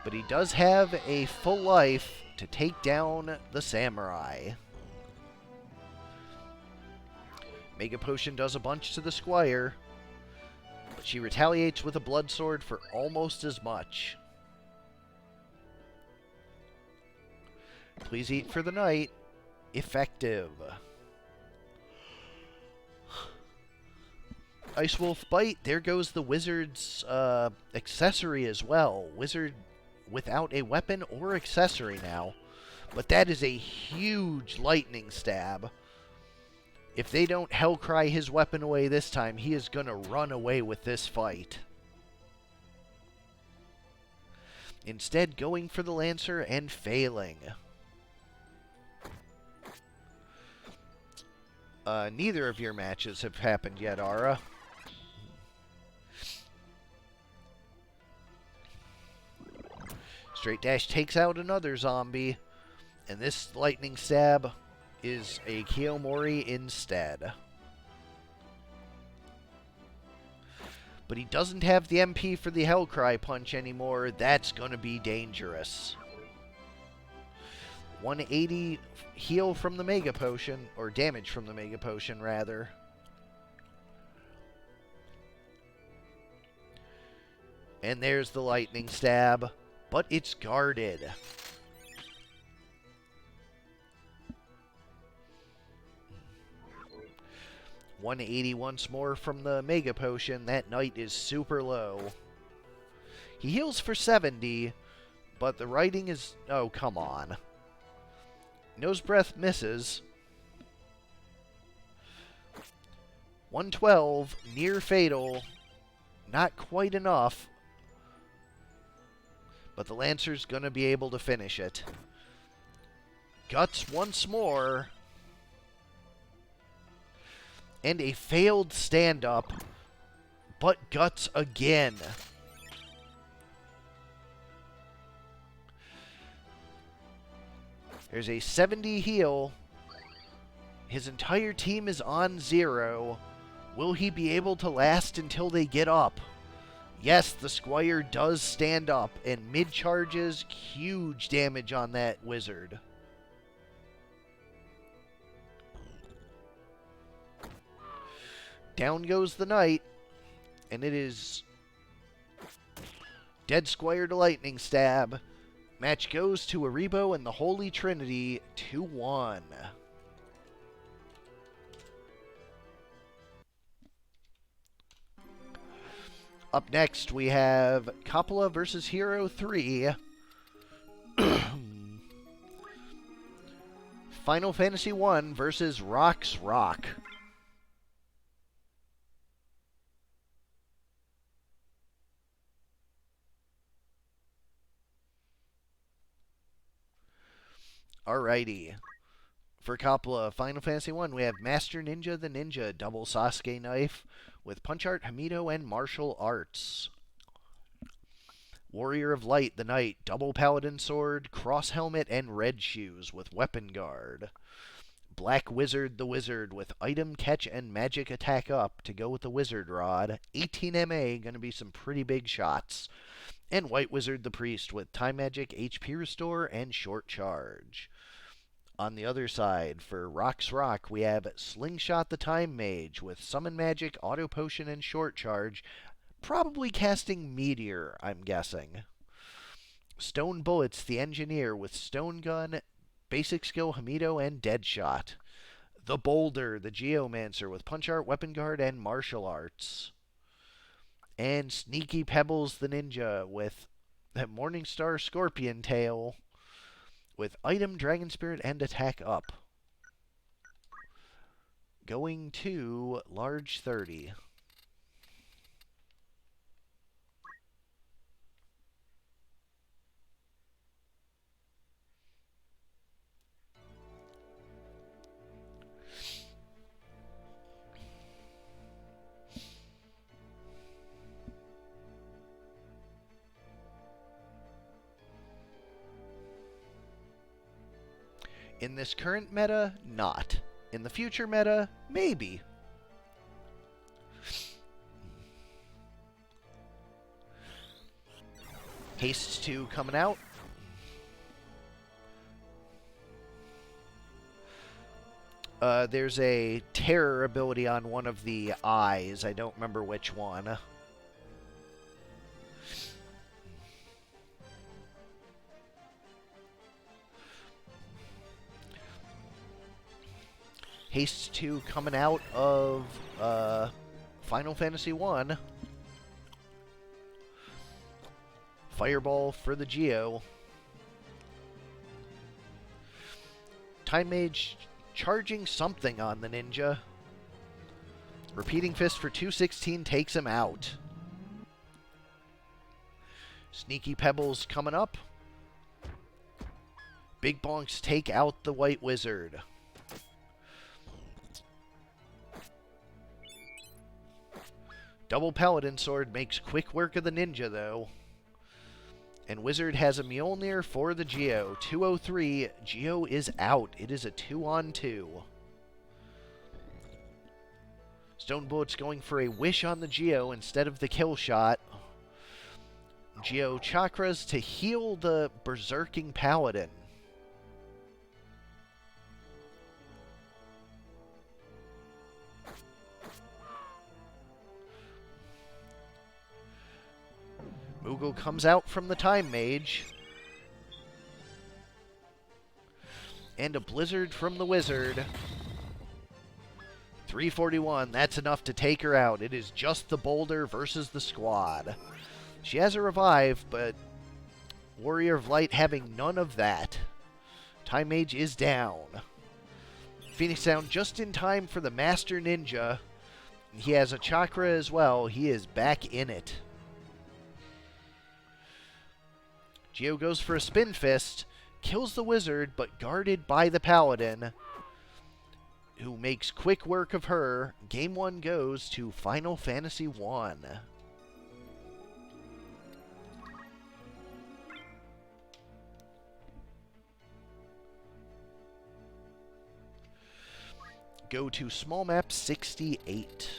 But he does have a full life to take down the samurai. Mega Potion does a bunch to the squire, but she retaliates with a blood sword for almost as much. Please eat for the night. Effective. Ice Wolf Bite. There goes the wizard's accessory as well. Wizard without a weapon or accessory now. But that is a huge lightning stab. If they don't Hellcry his weapon away this time, he is going to run away with this fight. Instead, going for the Lancer and failing. Neither of your matches have happened yet, Ara. Straight Dash takes out another zombie, and this lightning stab is a Kiyomori instead. But he doesn't have the MP for the Hellcry punch anymore. That's going to be dangerous. 180 heal from the Mega Potion, or damage from the Mega Potion, rather. And there's the lightning stab, but it's guarded. $180 once more from the Mega Potion. That knight is super low. He heals for 70, but the writing is... Oh, come on. Nose Breath misses. 112, near fatal. Not quite enough. But the Lancer's going to be able to finish it. Guts once more. And a failed stand-up. But Guts again. There's a 70 heal. His entire team is on 0. Will he be able to last until they get up? Yes, the Squire does stand up, and mid-charges, huge damage on that wizard. Down goes the knight, and it is dead Squire to lightning stab. Match goes to Aribo and the Holy Trinity, 2-1. Up next, we have Coppola versus Hero 3. Final Fantasy 1 versus Rock's Rock. Alrighty. For Coppola, Final Fantasy 1, we have Master Ninja the Ninja, double Sasuke knife with Punch Art, Hamido, and Martial Arts. Warrior of Light the Knight, double Paladin sword, cross helmet, and red shoes with weapon guard. Black Wizard the Wizard with item, catch, and magic attack up to go with the Wizard Rod. 18 MA, going to be some pretty big shots. And White Wizard the Priest with time magic, HP restore, and short charge. On the other side, for Rock's Rock, we have Slingshot the Time Mage with Summon Magic, Auto Potion, and Short Charge. Probably casting Meteor, I'm guessing. Stone Bullets the Engineer with Stone Gun, Basic Skill Hamido, and Deadshot. The Boulder the Geomancer with Punch Art, Weapon Guard, and Martial Arts. And Sneaky Pebbles the Ninja with that Morningstar Scorpion Tail with item, Dragon Spirit, and attack up. Going to large 30. In this current meta, not. In the future meta, maybe. Haste 2 coming out. There's a terror ability on one of the eyes. I don't remember which one. Haste 2 coming out of Final Fantasy 1. Fireball for the Geo. Time Mage charging something on the ninja. Repeating Fist for 216 takes him out. Sneaky Pebbles coming up. Big Bonks take out the White Wizard. Double Paladin Sword makes quick work of the ninja, though. And Wizard has a Mjolnir for the Geo. 203. Geo is out. It is a 2-on-2. Stone Bullet's going for a Wish on the Geo instead of the kill shot. Geo Chakras to heal the Berserking Paladin. Moogle comes out from the Time Mage. And a Blizzard from the Wizard. 341, that's enough to take her out. It is just the Boulder versus the squad. She has a revive, but Warrior of Light having none of that. Time Mage is down. Phoenix down just in time for the Master Ninja. He has a chakra as well. He is back in it. Geo goes for a Spin Fist, kills the Wizard, but guarded by the Paladin, who makes quick work of her. Game 1 goes to Final Fantasy 1. Go to small map 68.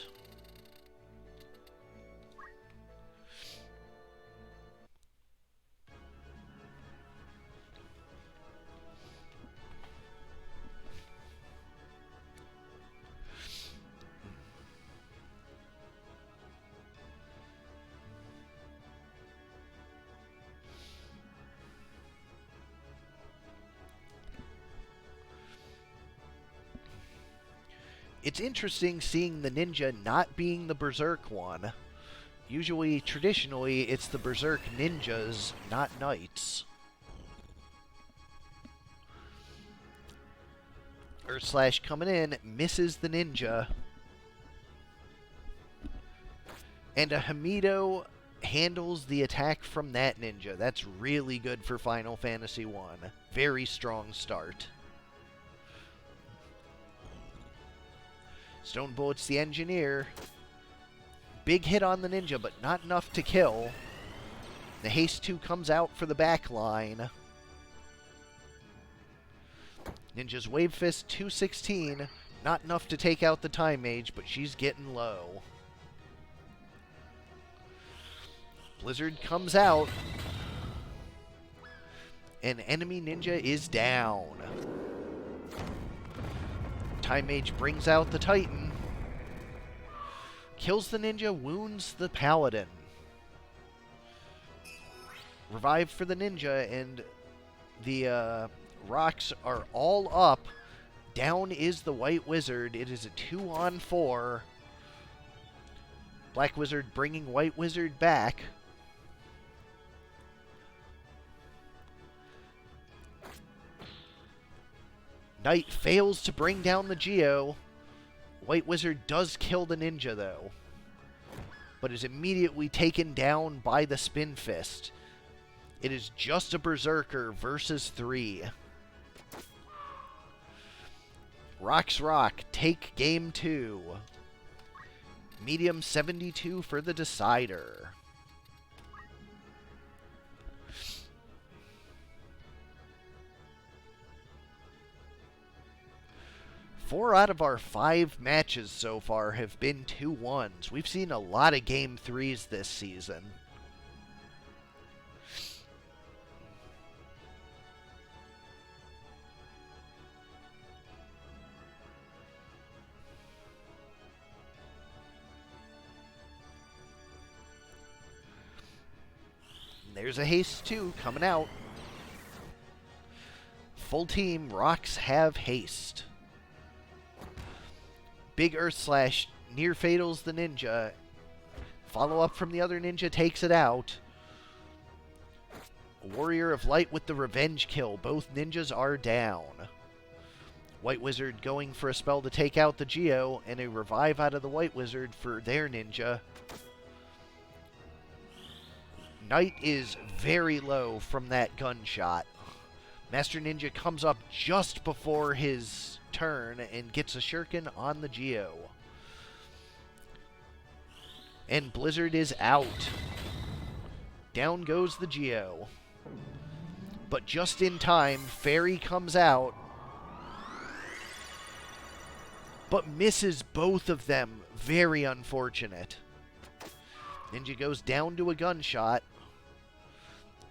It's interesting seeing the ninja not being the Berserk one. Usually, traditionally, it's the Berserk ninjas, not knights. Earth coming in, misses the ninja. And a Hamido handles the attack from that ninja. That's really good for Final Fantasy 1. Very strong start. Stone Bullet's the engineer. Big hit on the ninja, but not enough to kill. The Haste 2 comes out for the back line. Ninja's Wave Fist 216. Not enough to take out the Time Mage, but she's getting low. Blizzard comes out. And enemy ninja is down. Time Mage brings out the Titan. Kills the ninja, wounds the Paladin. Revive for the ninja, and the rocks are all up. Down is the White Wizard. It is a 2-on-4. Black Wizard bringing White Wizard back. Knight fails to bring down the Geo. White Wizard does kill the ninja, though, but is immediately taken down by the Spin Fist. It is just a Berserker versus 3. Rocks Rock, take game 2. Medium 72 for the decider. Four out of our 5 matches so far have been 2-1s. We've seen a lot of game 3s this season. There's a haste too coming out. Full team rocks have haste. Big Earth Slash near fatals the ninja. Follow up from the other ninja takes it out. Warrior of Light with the revenge kill. Both ninjas are down. White Wizard going for a spell to take out the Geo, and a revive out of the White Wizard for their ninja. Knight is very low from that gunshot. Master Ninja comes up just before his turn and gets a shuriken on the Geo. And Blizzard is out. Down goes the Geo. But just in time, Fairy comes out, but misses both of them. Very unfortunate. Ninja goes down to a gunshot.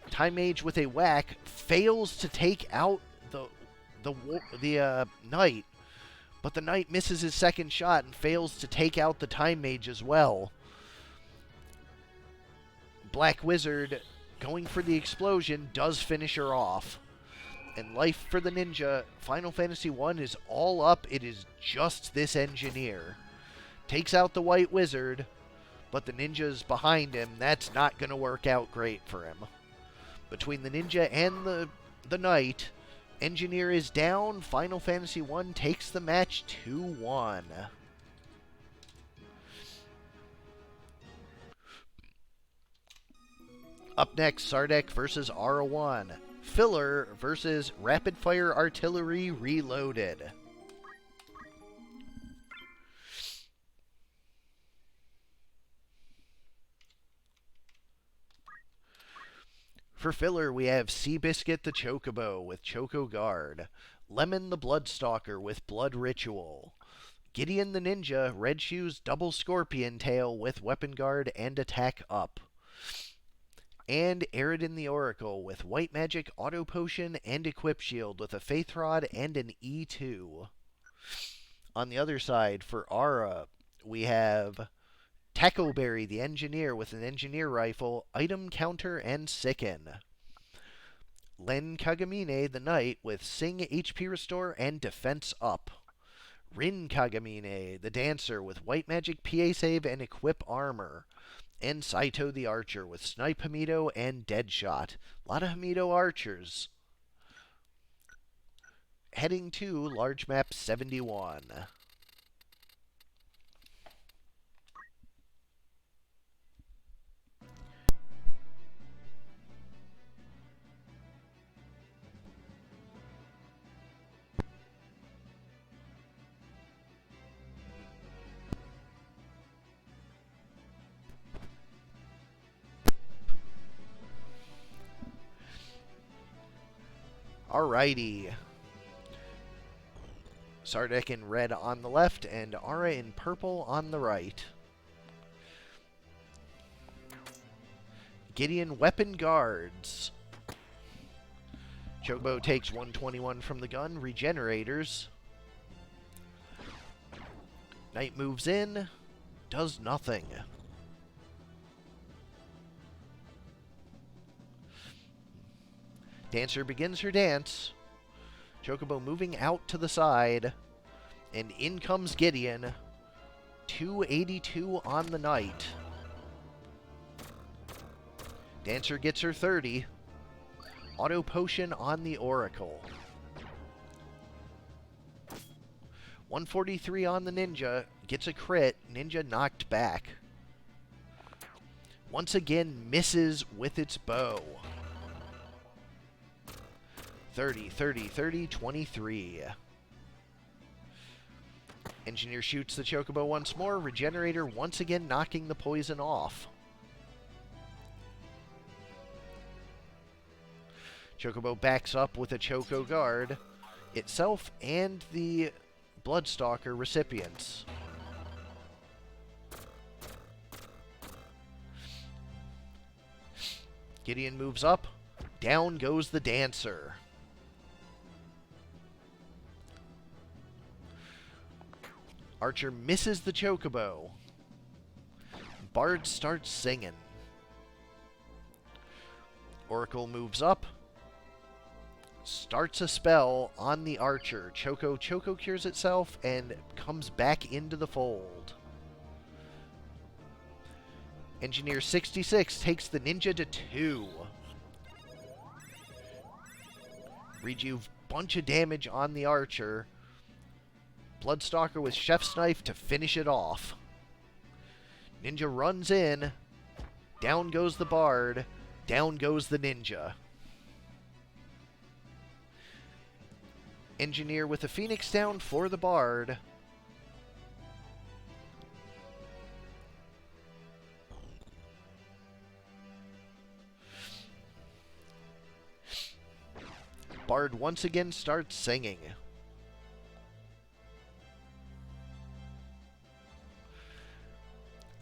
Time Mage with a whack fails to take out the Knight, but the Knight misses his second shot and fails to take out the Time Mage as well. Black Wizard, going for the explosion, does finish her off. And life for the ninja. Final Fantasy 1 is all up. It is just this engineer. Takes out the White Wizard, but the ninja's behind him. That's not going to work out great for him. Between the ninja and the knight, engineer is down. Final Fantasy 1 takes the match 2-1. Up next, Sardek versus R1. Filler versus Rapid Fire Artillery Reloaded. For filler, we have Seabiscuit the Chocobo with Choco Guard, Lemon the Bloodstalker with Blood Ritual, Gideon the Ninja, Red Shoes Double Scorpion Tail with Weapon Guard and Attack Up, and Aridin the Oracle with White Magic Auto Potion and Equip Shield with a Faith Rod and an E2. On the other side, for Aura, we have Tacoberry the Engineer with an Engineer Rifle, Item Counter, and Sicken. Len Kagamine the Knight with Sing HP Restore and Defense Up. Rin Kagamine the Dancer with White Magic PA Save and Equip Armor. And Saito the Archer with Snipe Hamido and Deadshot. A lot of Hamido archers. Heading to Large Map 71. Alrighty. Sardek in red on the left and Aura in purple on the right. Gideon Weapon Guards. Chocobo takes 121 from the gun. Regenerators. Knight moves in. Does nothing. Dancer begins her dance. Chocobo moving out to the side. And in comes Gideon. 282 on the Knight. Dancer gets her 30. Auto Potion on the Oracle. 143 on the Ninja. Gets a crit. Ninja knocked back. Once again, misses with its bow. 30, 30, 30, 23. Engineer shoots the Chocobo once more. Regenerator once again knocking the poison off. Chocobo backs up with a Choco Guard. Itself and the Bloodstalker recipients. Gideon moves up. Down goes the Dancer. Archer misses the Chocobo. Bard starts singing. Oracle moves up. Starts a spell on the Archer. Choco cures itself and comes back into the fold. Engineer 66 takes the Ninja to 2. Rejuve bunch of damage on the Archer. Bloodstalker with Chef's Knife to finish it off. Ninja runs in. Down goes the Bard. Down goes the Ninja. Engineer with a Phoenix down for the Bard. Bard once again starts singing.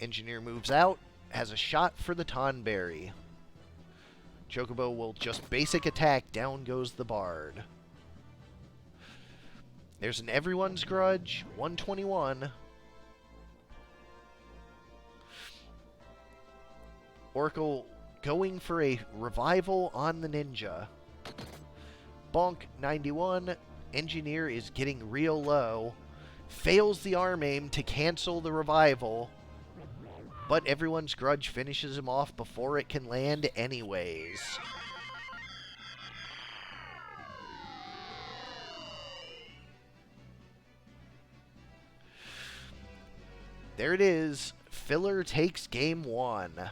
Engineer moves out, has a shot for the Tonberry. Chocobo will just basic attack, down goes the Bard. There's an Everyone's Grudge, 121. Oracle going for a revival on the Ninja. Bonk, 91. Engineer is getting real low. Fails the arm aim to cancel the revival. But Everyone's Grudge finishes him off before it can land anyways. There it is. Filler takes game 1.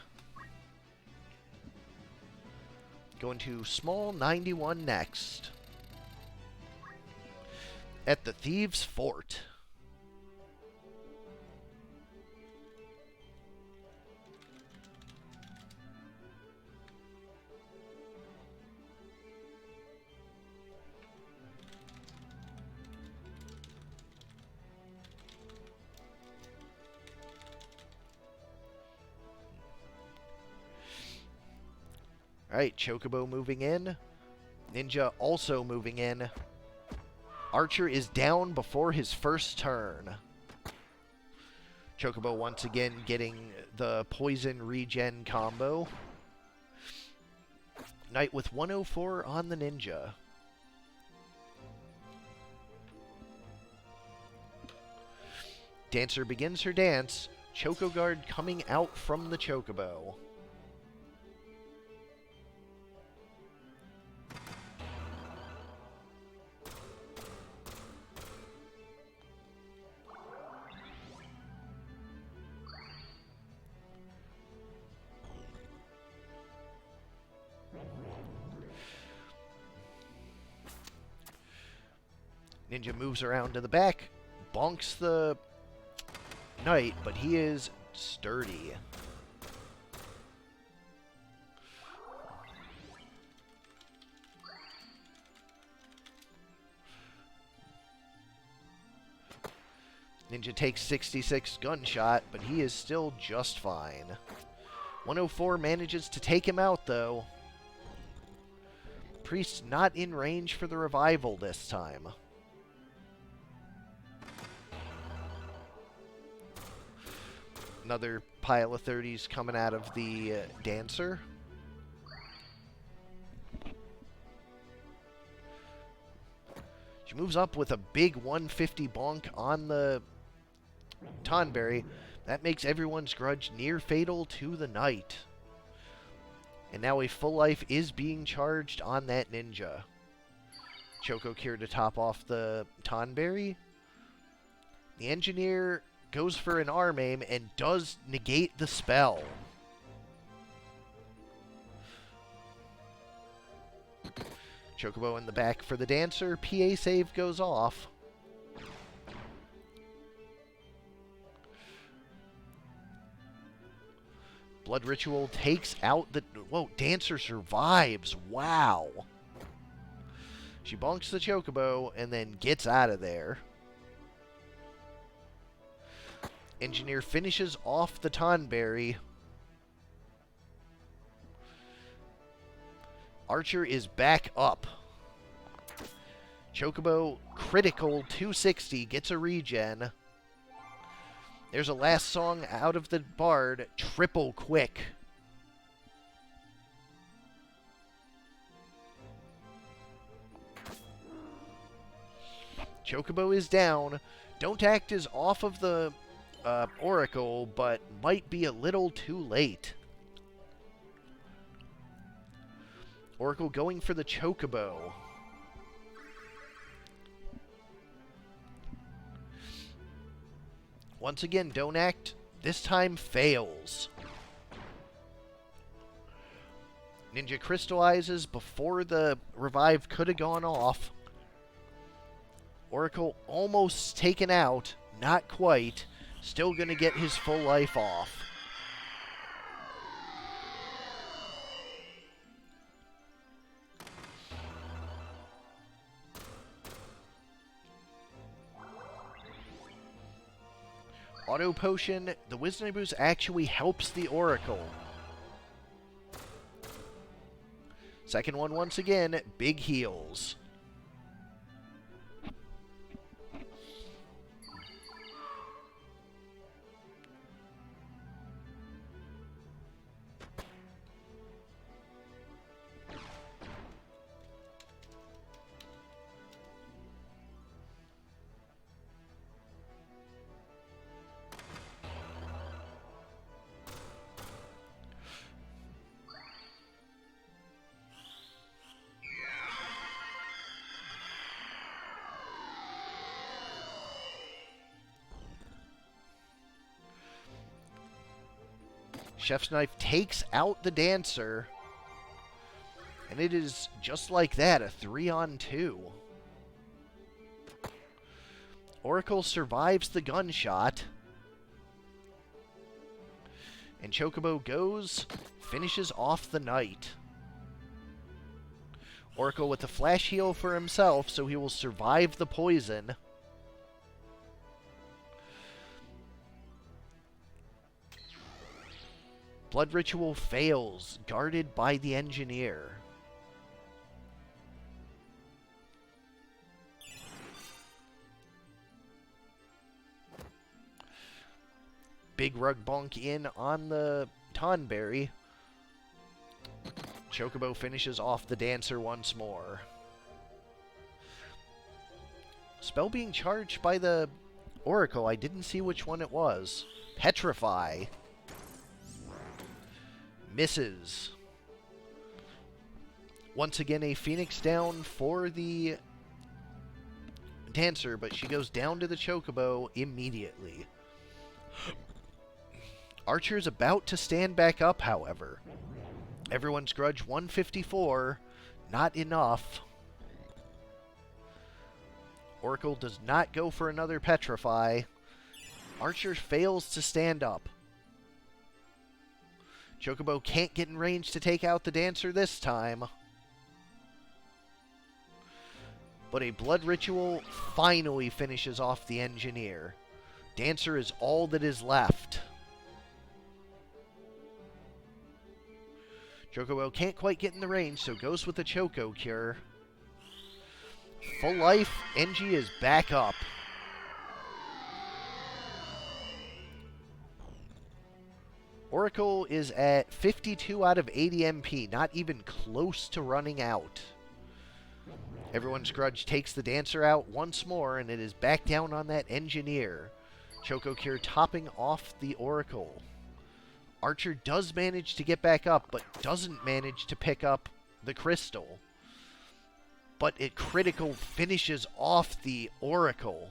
Going to small 91 next. At the Thieves' Fort. Alright, Chocobo moving in. Ninja also moving in. Archer is down before his first turn. Chocobo once again getting the poison regen combo. Knight with 104 on the Ninja. Dancer begins her dance. Choco Guard coming out from the Chocobo. Ninja moves around to the back, bonks the Knight, but he is sturdy. Ninja takes 66 gunshot, but he is still just fine. 104 manages to take him out, though. Priest not in range for the revival this time. Another pile of 30s coming out of the Dancer. She moves up with a big 150 bonk on the Tonberry. That makes Everyone's Grudge near fatal to the Knight. And now a full life is being charged on that Ninja. Choco Cure to top off the Tonberry. The Engineer goes for an arm aim and does negate the spell. Chocobo in the back for the Dancer. PA save goes off. Blood Ritual takes out the... Whoa, Dancer survives. Wow. She bonks the Chocobo and then gets out of there. Engineer finishes off the Tonberry. Archer is back up. Chocobo critical 260, gets a regen. There's a last song out of the Bard, triple quick. Chocobo is down. Don't Act is off of the Oracle, but might be a little too late. Oracle going for the Chocobo. Once again, Don't Act, this time fails. Ninja crystallizes before the revive could have gone off. Oracle almost taken out, not quite. Still going to get his full life off. Auto Potion, the Wisdom Boost actually helps the Oracle. Second one once again, big heals. Chef's Knife takes out the Dancer. And it is just like that, a 3-on-2. Oracle survives the gunshot. And Chocobo goes, finishes off the Knight. Oracle with a flash heal for himself, so he will survive the poison. Blood Ritual fails, guarded by the Engineer. Big Rug Bonk in on the Tonberry. Chocobo finishes off the Dancer once more. Spell being charged by the Oracle. I didn't see which one it was. Petrify. Misses. Once again, a Phoenix down for the Dancer, but she goes down to the Chocobo immediately. Archer's about to stand back up, however. Everyone's Grudge 154. Not enough. Oracle does not go for another Petrify. Archer fails to stand up. Chocobo can't get in range to take out the Dancer this time. But a Blood Ritual finally finishes off the Engineer. Dancer is all that is left. Chocobo can't quite get in the range, so goes with the Choco Cure. Full life, NG is back up. Oracle is at 52 out of 80 MP, not even close to running out. Everyone's Grudge takes the Dancer out once more, and it is back down on that Engineer. Choco Cure topping off the Oracle. Archer does manage to get back up, but doesn't manage to pick up the Crystal. But it critical finishes off the Oracle.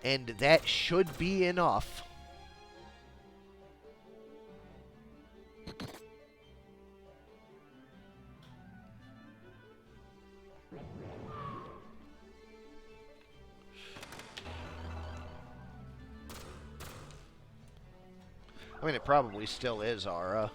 And that should be enough. I mean, it probably still is, Ara.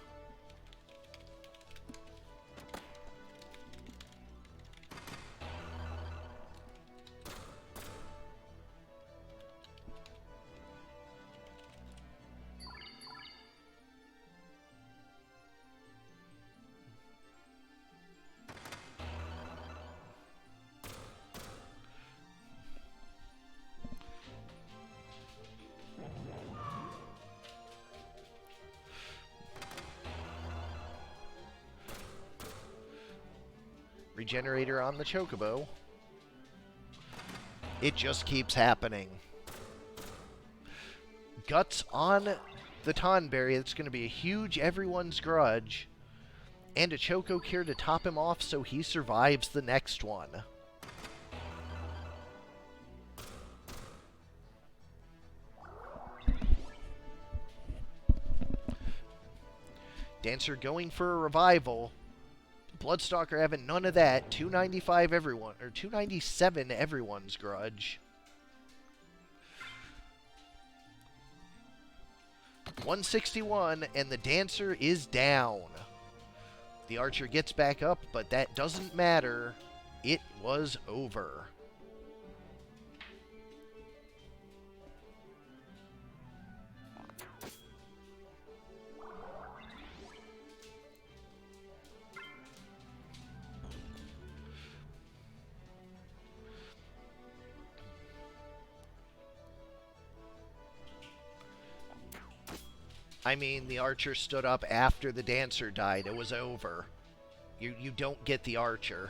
Regenerator on the Chocobo. It just keeps happening. Guts on the Tonberry. That's going to be a huge everyone's grudge. And a Choco Cure to top him off so he survives the next one. Dancer going for a revival. Bloodstalker having none of that. 295 everyone, or 297 everyone's grudge. 161, and the Dancer is down. The Archer gets back up, but that doesn't matter. It was over. I mean, the Archer stood up after the Dancer died. It was over. You don't get the Archer.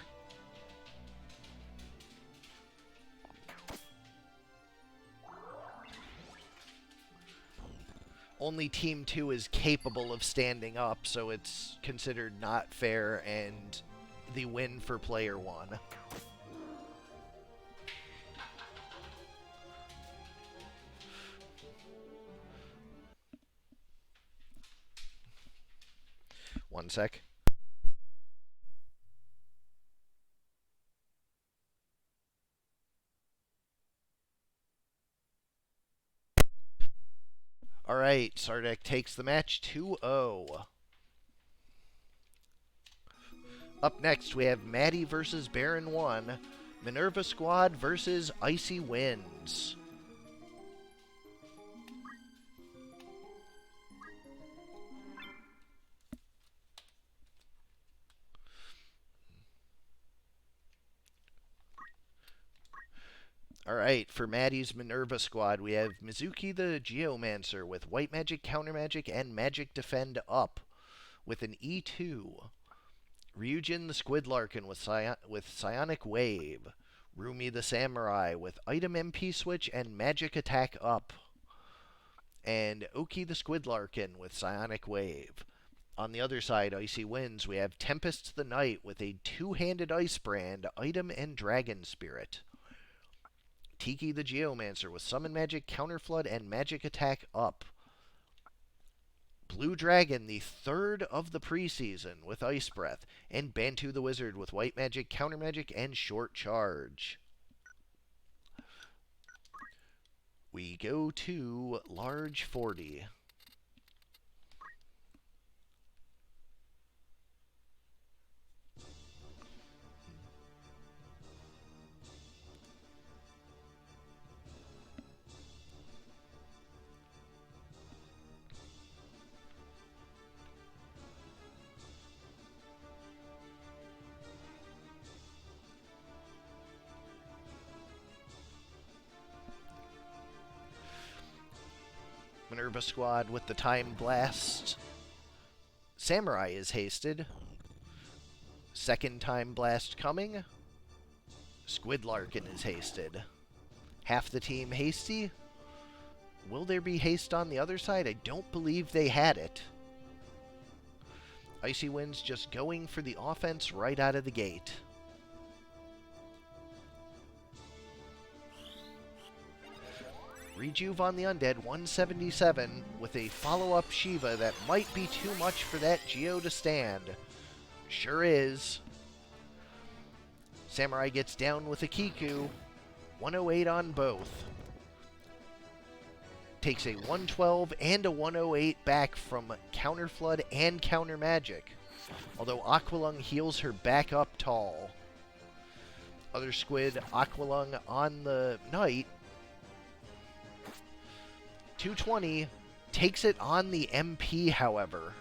Only Team 2 is capable of standing up, so it's considered not fair and the win for Player 1. One sec. All right, Sardek takes the match 2-0. Up next, we have Madi versus Barren 1, Minerva Squad versus Icy Winds. Alright, for Maddie's Minerva Squad, we have Mizuki the Geomancer with White Magic, Counter Magic, and Magic Defend up with an E2. Ryujin the Squidlarkin with Psionic Wave. Rumi the Samurai with Item MP Switch and Magic Attack up. And Oki the Squidlarkin with Psionic Wave. On the other side, Icy Winds, we have Tempest the Knight with a two-handed Ice Brand, Item, and Dragon Spirit. Tiki the Geomancer with Summon Magic, Counter Flood, and Magic Attack up. Blue Dragon, the third of the preseason, with Ice Breath. And Bantu the Wizard with White Magic, Counter Magic, and Short Charge. We go to Large 40. Minerva Squad with the Time Blast. Samurai is hasted. Second Time Blast coming. Squidlarkin is hasted. Half the team hasty. Will there be haste on the other side? I don't believe they had it. Icy Winds just going for the offense right out of the gate. Rejuve on the Undead, 177, with a follow-up Shiva that might be too much for that Geo to stand. Sure is. Samurai gets down with a Kiku, 108 on both. Takes a 112 and a 108 back from Counter Flood and Counter Magic, although Aqualung heals her back up tall. Other Squid, Aqualung on the Knight, 220, takes it on the MP, however.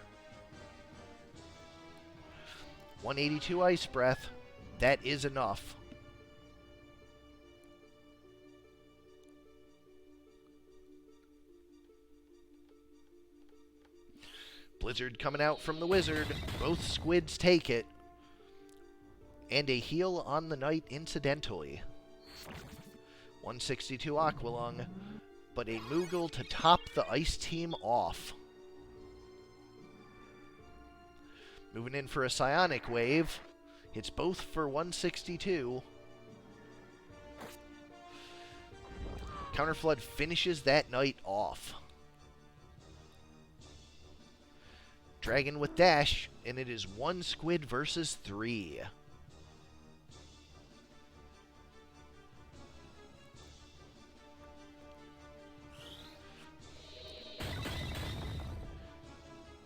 182 Ice Breath, that is enough. Blizzard coming out from the Wizard, both Squids take it. And a heal on the Knight incidentally. 162 Aqualung, but a Moogle to top the Ice team off. Moving in for a Psionic Wave. Hits both for 162. Counterflood finishes that Knight off. Dragon with Dash, and it is 1 Squid versus 3.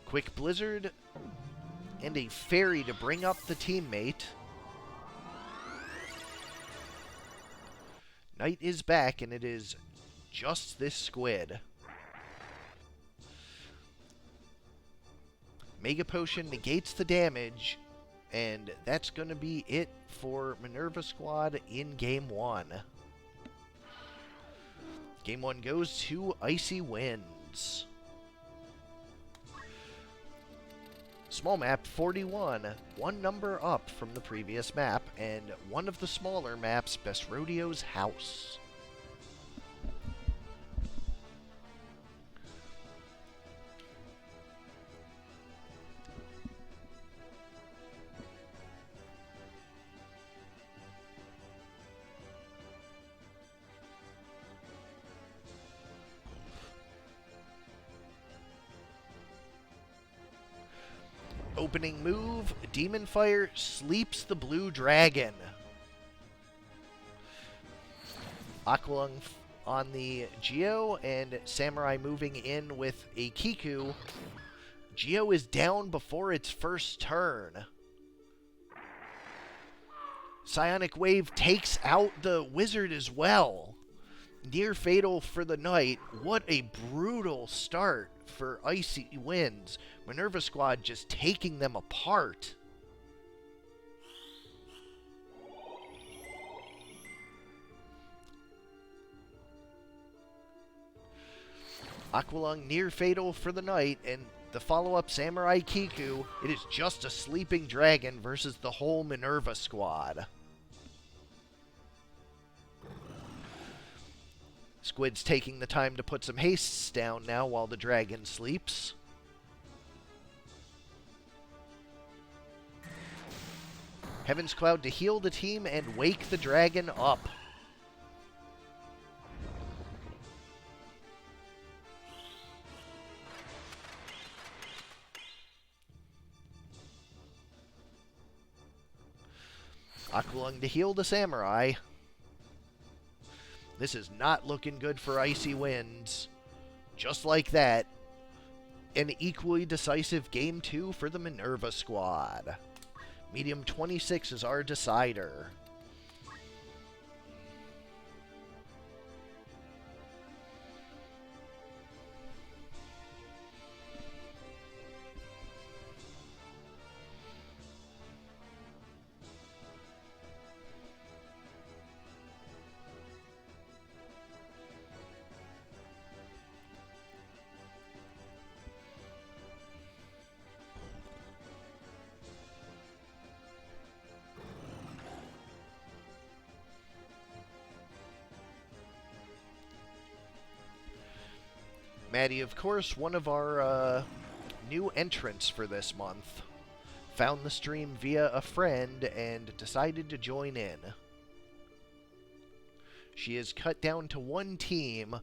Quick Blizzard, and a Fairy to bring up the teammate. Knight is back, and it is just this Squid. Mega Potion negates the damage, and that's going to be it for Minerva Squad in Game 1. Game 1 goes to Icy Winds. Small map 41, one number up from the previous map, and one of the smaller maps, Best Rodeo's House. Opening move, Demon Fire sleeps the blue dragon. Aqualung on the Geo, and Samurai moving in with a Kiku. Geo is down before its first turn. Psionic Wave takes out the Wizard as well. Near fatal for the Knight. What a brutal start for Icy Winds. Minerva Squad just taking them apart. Aqualung near fatal for the Knight, and the follow-up Samurai Kiku. It is just a sleeping dragon versus the whole Minerva Squad. Squid's taking the time to put some hastes down now while the dragon sleeps. Heaven's Cloud to heal the team and wake the dragon up. Aqualung to heal the Samurai. This is not looking good for Icy Winds. Just like that, an equally decisive Game 2 for the Minerva Squad. Medium 26 is our decider. Madi, of course, one of our new entrants for this month, found the stream via a friend and decided to join in. She is cut down to one team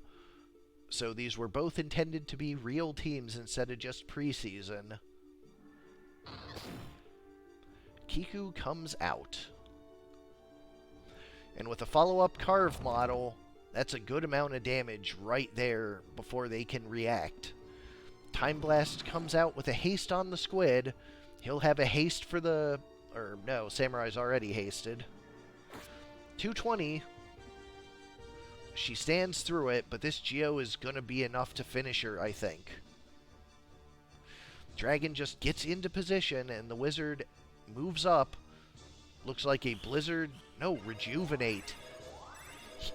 So these were both intended to be real teams instead of just preseason. Kiku comes out. And with a follow-up carve model, that's a good amount of damage right there before they can react. Time Blast comes out with a haste on the squid. He'll have a haste for the... Or no, Samurai's already hasted. 220. She stands through it, but this Geo is going to be enough to finish her, I think. Dragon just gets into position, and the wizard moves up. Looks like a blizzard... No, rejuvenate.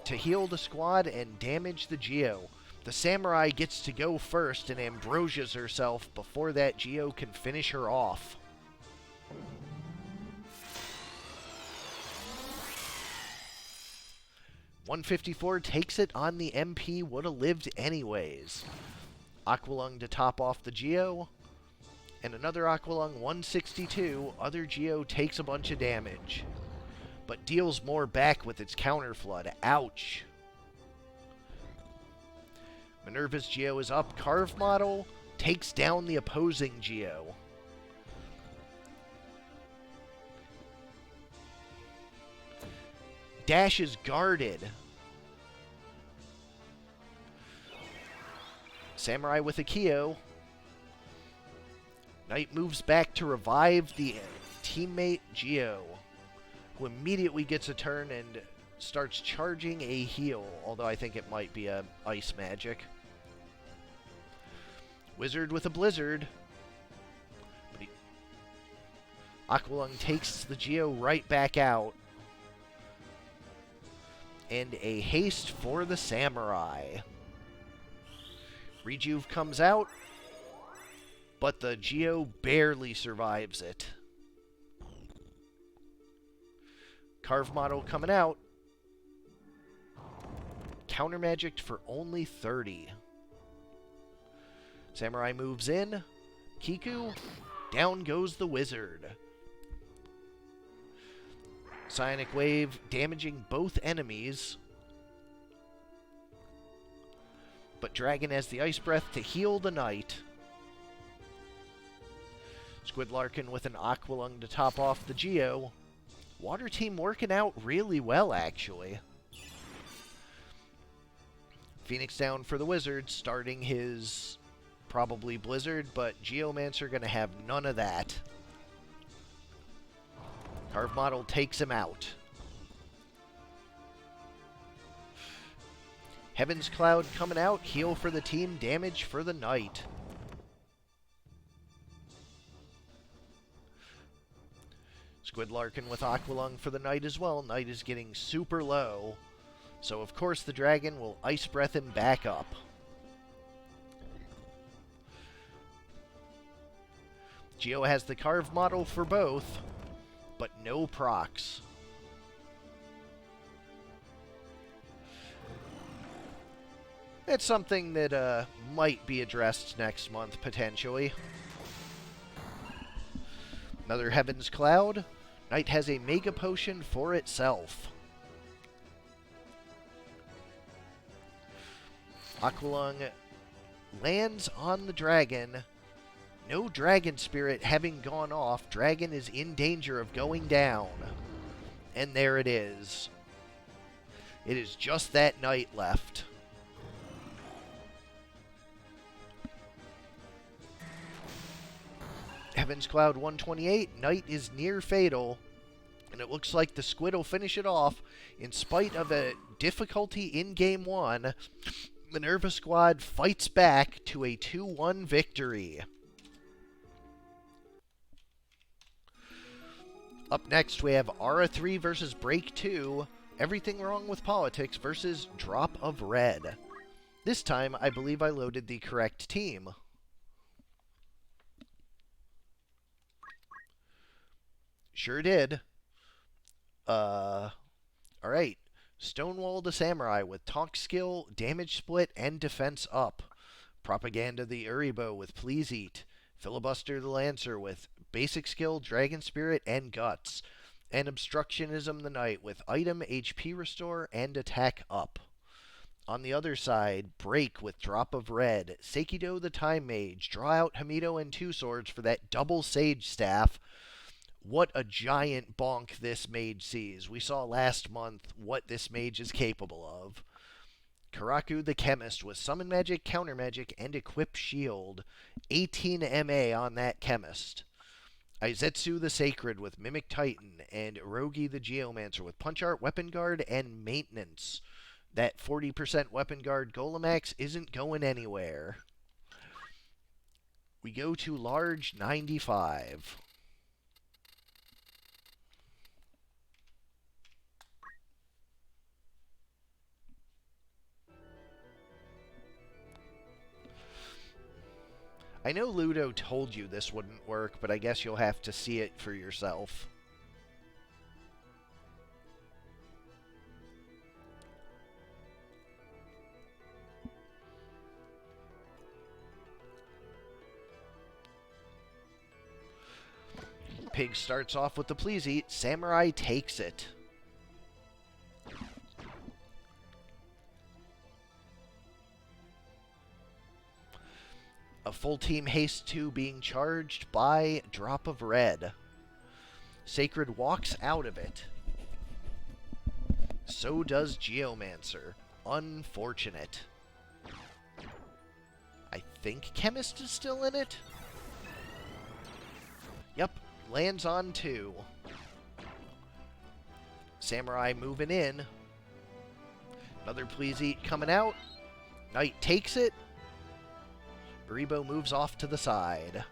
To heal the squad and damage the Geo. The Samurai gets to go first and ambrosias herself before that Geo can finish her off. .154 takes it on the MP, would have lived anyways. Aqualung to top off the Geo. And another Aqualung, 162. Other Geo takes a bunch of damage, but deals more back with its counter flood. Ouch. Minerva's Geo is up. Carve model takes down the opposing Geo. Dash is guarded. Samurai with a Kyo. Knight moves back to revive the teammate Geo, who immediately gets a turn and starts charging a heal, although I think it might be a ice magic. Wizard with a blizzard. Aqualung takes the Geo right back out. And a haste for the Samurai. Rejuve comes out, but the Geo barely survives it. Carve model coming out. Counter magicked for only 30. Samurai moves in. Kiku. Down goes the wizard. Psionic Wave damaging both enemies. But Dragon has the Ice Breath to heal the Knight. Squid Larkin with an Aqualung to top off the Geo. Water team working out really well, actually. Phoenix down for the Wizard, starting his probably Blizzard, but Geomancer going to have none of that. Carve model takes him out. Heaven's Cloud coming out. Heal for the team. Damage for the Knight. Squid Larkin with Aqualung for the Knight as well. Knight is getting super low. So, of course, the Dragon will Ice Breath him back up. Geo has the Carve model for both, but no procs. It's something that might be addressed next month, potentially. Another Heaven's Cloud. Knight has a Mega Potion for itself. Aqualung lands on the Dragon. No Dragon Spirit having gone off. Dragon is in danger of going down. And there it is. It is just that Knight left. Heaven's Cloud 128. Knight is near fatal. And it looks like the Squid will finish it off. In spite of a difficulty in Game 1, Minerva Squad fights back to a 2-1 victory. Up next, we have Aura 3 versus Break 2. Everything Wrong with Politics versus Drop of Red. This time, I believe I loaded the correct team. Sure did. Alright. Stonewall the Samurai with Talk Skill, Damage Split, and Defense Up. Propaganda the Uribo with Please Eat. Filibuster the Lancer with Basic Skill, Dragon Spirit, and Guts. And Obstructionism the Knight with Item, HP Restore, and Attack Up. On the other side, break with drop of red. Seikido the Time Mage. Draw out Hamido and two swords for that double Sage Staff. What a giant bonk this mage sees. We saw last month what this mage is capable of. Karaku the Chemist with Summon Magic, Counter Magic, and Equip Shield. 18 MA on that Chemist. Aizetsu the Sacred with Mimic Titan, and Rogi the Geomancer with Punch Art, Weapon Guard, and Maintenance. That 40% Weapon Guard Golemax isn't going anywhere. We go to large 95. I know Ludo told you this wouldn't work, but I guess you'll have to see it for yourself. Pig starts off with the Please Eat. Samurai takes it. A full team Haste 2 being charged by Drop of Red. Sacred walks out of it. So does Geomancer. Unfortunate. I think Chemist is still in it? Yep, lands on 2. Samurai moving in. Another Please Eat coming out. Knight takes it. Baribo moves off to the side.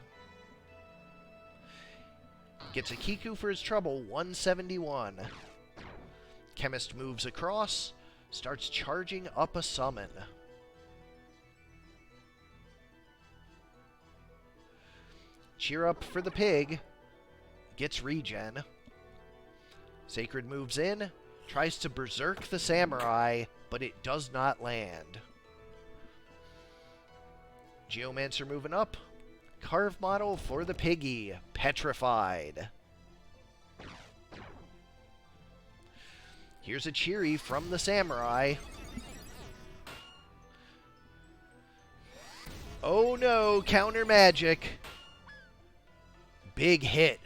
Gets a Kiku for his trouble, 171. Chemist moves across, starts charging up a summon. Cheer up for the pig. Gets regen. Sacred moves in, tries to berserk the samurai, but it does not land. Geomancer moving up. Carve model for the piggy. Petrified. Here's a cheery from the samurai. Oh no, counter magic. Big hit.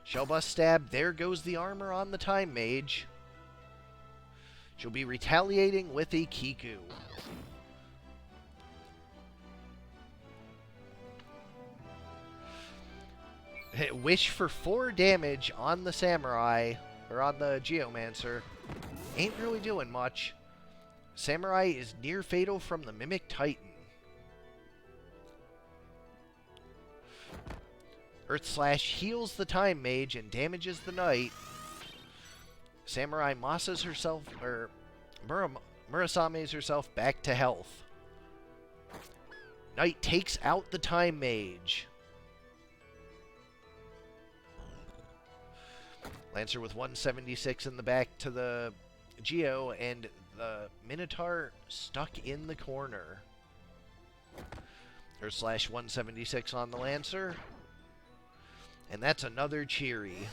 Shellbust stab. There goes the armor on the Time Mage. She'll be retaliating with a Kiku. Wish for 4 damage on the Samurai, or on the Geomancer. Ain't really doing much. Samurai is near fatal from the Mimic Titan. Earth Slash heals the Time Mage and damages the Knight. Samurai Masa's herself, or Murasame's herself back to health. Knight takes out the Time Mage. Lancer with 176 in the back to the Geo, and the Minotaur stuck in the corner. Earth Slash 176 on the Lancer. And that's another cheery.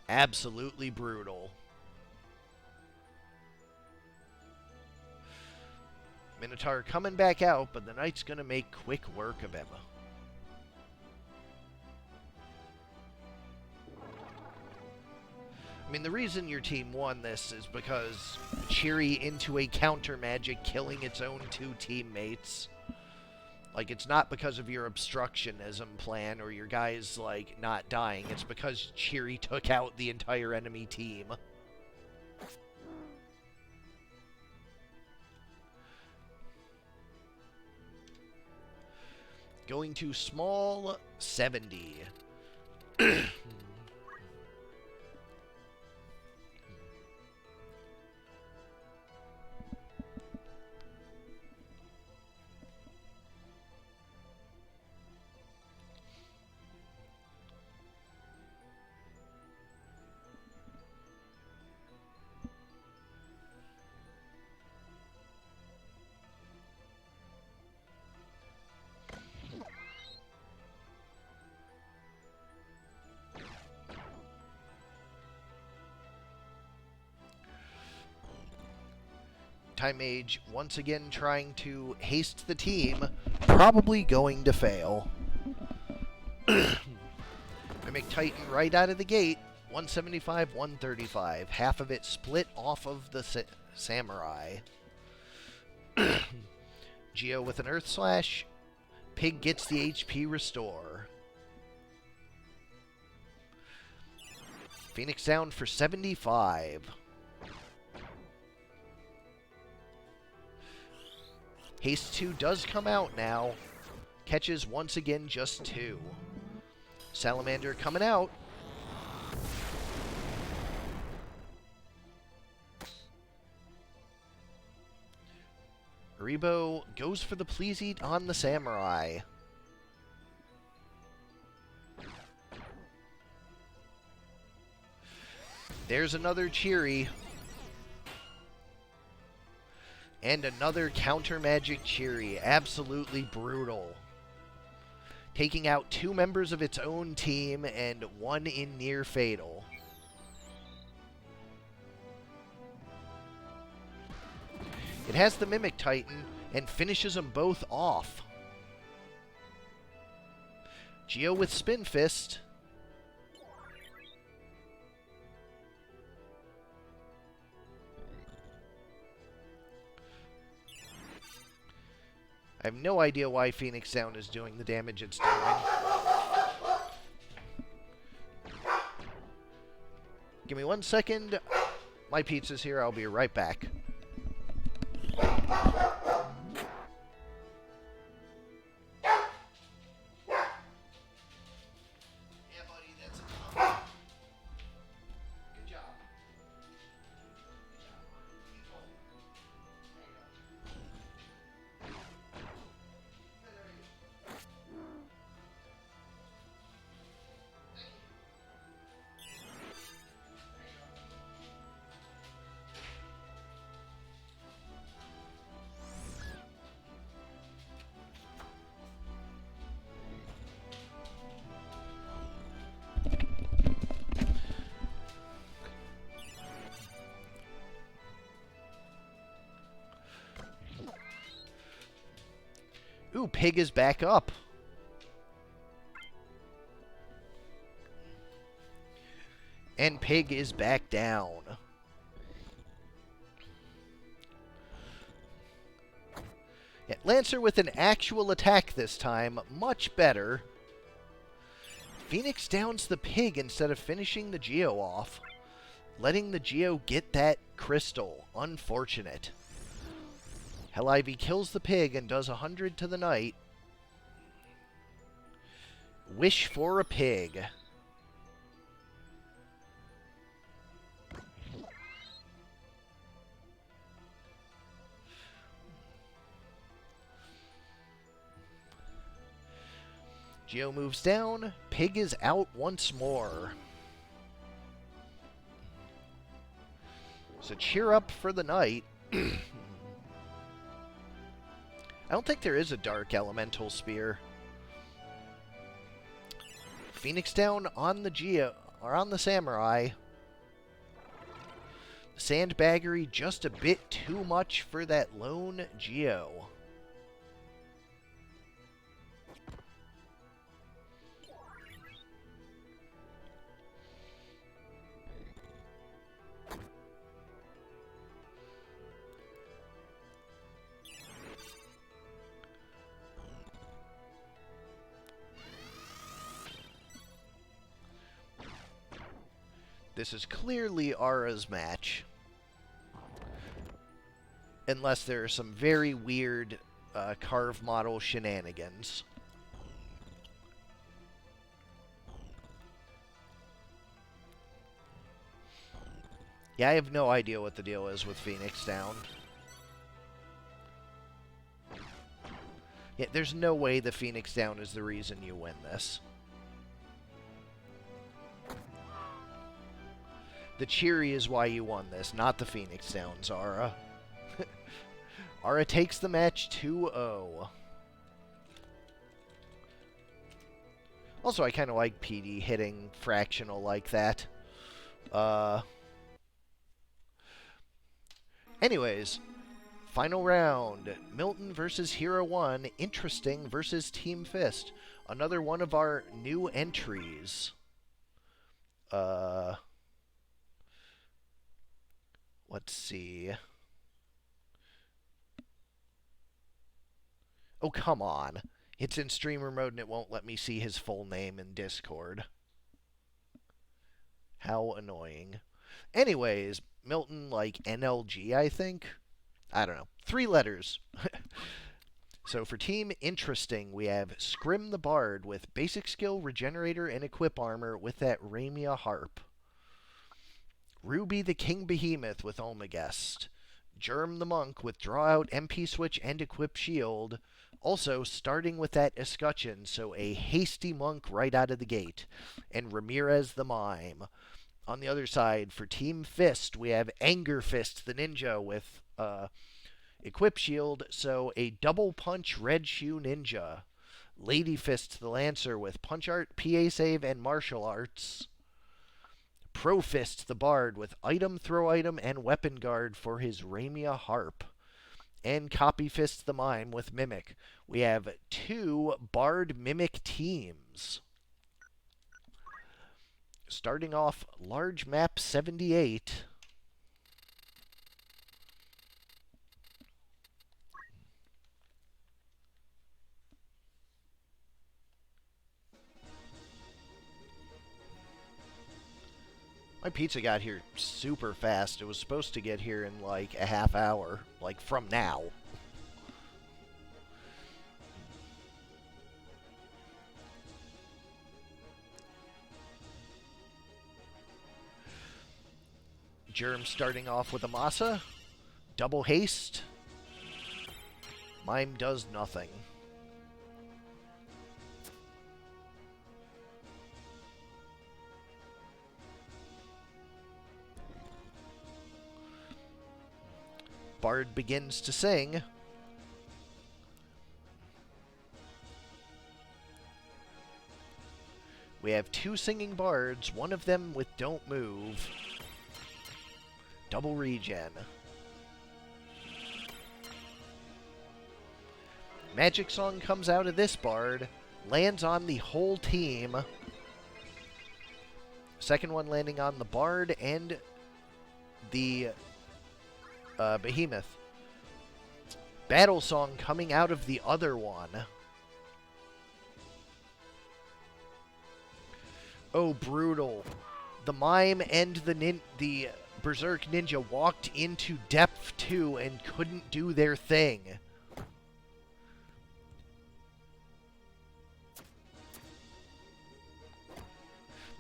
Absolutely brutal. Minotaur coming back out, but the Knight's going to make quick work of him. I mean, the reason your team won this is because cheery into a counter magic, killing its own 2 teammates. Like, it's not because of your obstructionism plan or your guys, like, not dying. It's because cheery took out the entire enemy team. Going to small 70. Anti-Mage once again trying to haste the team. Probably going to fail. Mimic Titan right out of the gate. 175, 135. Half of it split off of the Samurai. Geo with an Earth Slash. Pig gets the HP restore. Phoenix down for 75. Haste 2 does come out now. Catches once again just 2. Salamander coming out. Rebo goes for the Please Eat on the Samurai. There's another Cheery. And another Counter Magic Cheery. Absolutely brutal. Taking out 2 members of its own team and 1 in Near Fatal. It has the Mimic Titan and finishes them both off. Geo with Spin Fist. I have no idea why Phoenix Down is doing the damage it's doing. Give me 1 second. My pizza's here. I'll be right back. Ooh, Pig is back up. And Pig is back down. Yeah, Lancer with an actual attack this time. Much better. Phoenix downs the Pig instead of finishing the Geo off. Letting the Geo get that crystal. Unfortunate. Hell Ivy kills the Pig and does 100 to the Knight. Wish for a Pig. Geo moves down. Pig is out once more. So cheer up for the Knight. I don't think there is a Dark Elemental Spear. Phoenix down on the Geo, or on the Samurai. Sandbaggery just a bit too much for that lone Geo. This is clearly Aura's match. Unless there are some very weird carve model shenanigans. Yeah, I have no idea what the deal is with Phoenix down. Yeah, there's no way the Phoenix down is the reason you win this. The Cheery is why you won this, not the Phoenix down, Zara. Aura takes the match 2-0. Also, I kind of like PD hitting fractional like that. Anyways, Final round. Milton versus Hero 1. Interesting versus Team Fist. Another one of our new entries. Let's see. Oh, come on. It's in streamer mode and it won't let me see his full name in Discord. How annoying. Anyways, Milton, like NLG, I think? I don't know. 3 letters. So for Team Interesting, we have Scrim the Bard with Basic Skill, Regenerator, and Equip Armor with that Ramia Harp. Ruby the King Behemoth with Omegest. Germ the Monk with Draw Out, MP Switch, and Equip Shield. Also, starting with that escutcheon, so a hasty monk right out of the gate. And Ramirez the Mime. On the other side, for Team Fist, we have Anger Fist the Ninja with Equip Shield, so a double punch Red Shoe Ninja. Lady Fist the Lancer with Punch Art, PA Save, and Martial Arts. Pro Fist the Bard with Item, Throw Item, and Weapon Guard for his Ramia Harp. And Copy Fist the Mime with Mimic. We have 2 Bard Mimic teams. Starting off large map 78. My pizza got here super fast. It was supposed to get here in like a half hour, like from now. Germ starting off with a Masa. Double haste. Mime does nothing. Bard begins to sing. We have 2 singing bards, one of them with Don't Move. Double regen. Magic Song comes out of this bard, lands on the whole team. Second one landing on the bard and the Behemoth. Battle Song coming out of the other one. Oh, brutal. The Mime and the Berserk Ninja walked into Depth 2 and couldn't do their thing.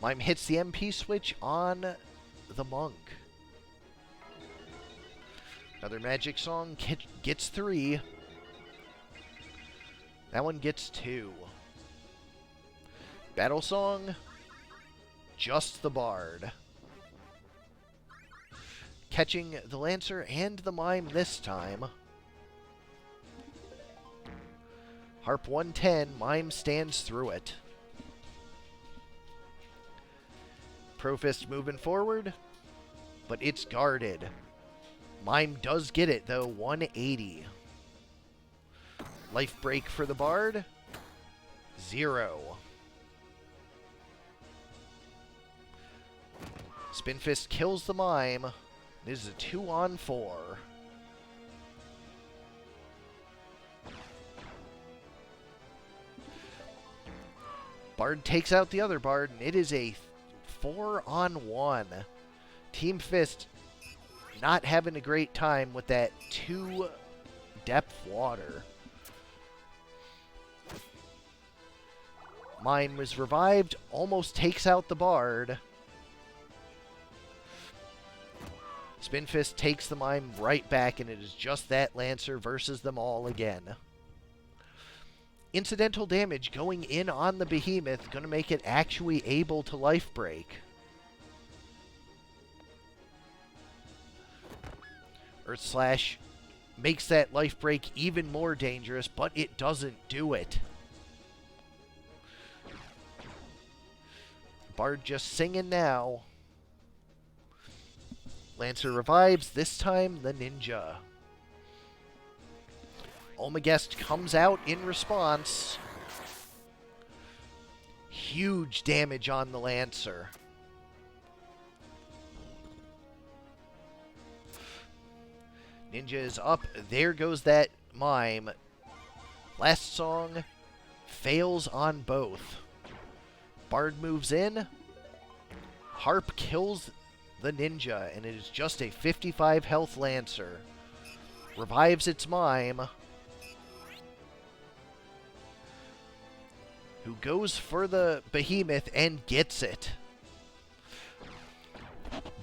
Mime hits the MP switch on the Monk. Another Magic Song gets 3. That one gets 2. Battle Song, just the Bard. Catching the Lancer and the Mime this time. Harp 110, Mime stands through it. Profist moving forward, but it's guarded. Mime does get it, though, 180. Life break for the Bard, 0. Spinfist kills the Mime. This is a 2-on-4. Bard takes out the other Bard, and it is a 4-on-1. Team Fist not having a great time with that 2 depth water. Mime was revived, almost takes out the Bard. Spinfist takes the Mime right back, and it is just that Lancer versus them all again. Incidental damage going in on the Behemoth, going to make it actually able to life break. Earth Slash makes that life break even more dangerous, but it doesn't do it. Bard just singing now. Lancer revives, this time the Ninja. Omagest comes out in response. Huge damage on the Lancer. Ninja is up. There goes that mime. Last song fails on both. Bard moves in. Harp kills the ninja, and it is just a 55 health Lancer. Revives its mime, who goes for the behemoth and gets it.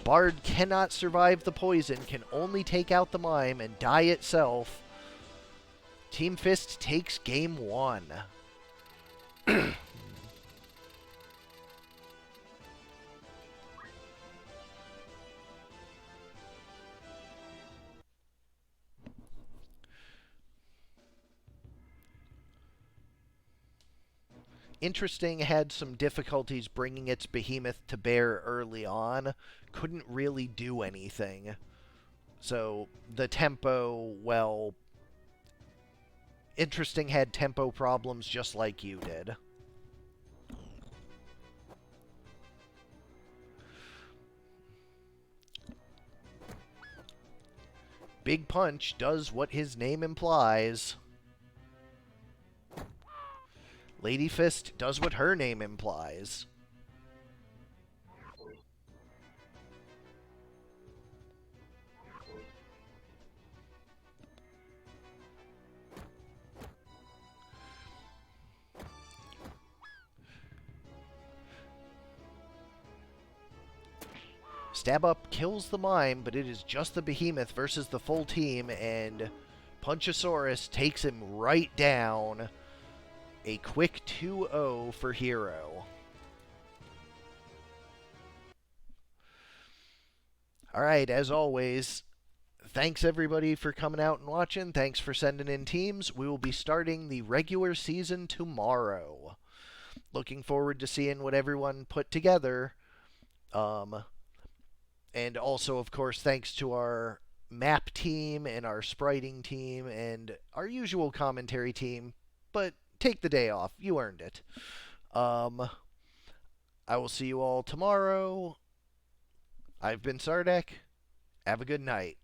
Bard cannot survive the poison, can only take out the mime and die itself. Team Fist takes game 1. Interesting had some difficulties bringing its behemoth to bear early on. Couldn't really do anything. So the tempo, well, Interesting had tempo problems just like you did. Big Punch does what his name implies. Lady Fist does what her name implies. Stab Up kills the mime, but it is just the behemoth versus the full team, and Punchosaurus takes him right down. A quick 2-0 for Hero. Alright, as always, thanks everybody for coming out and watching. Thanks for sending in teams. We will be starting the regular season tomorrow. Looking forward to seeing what everyone put together. And also, of course, thanks to our map team and our spriting team and our usual commentary team. But take the day off. You earned it. I will see you all tomorrow. I've been Sardek. Have a good night.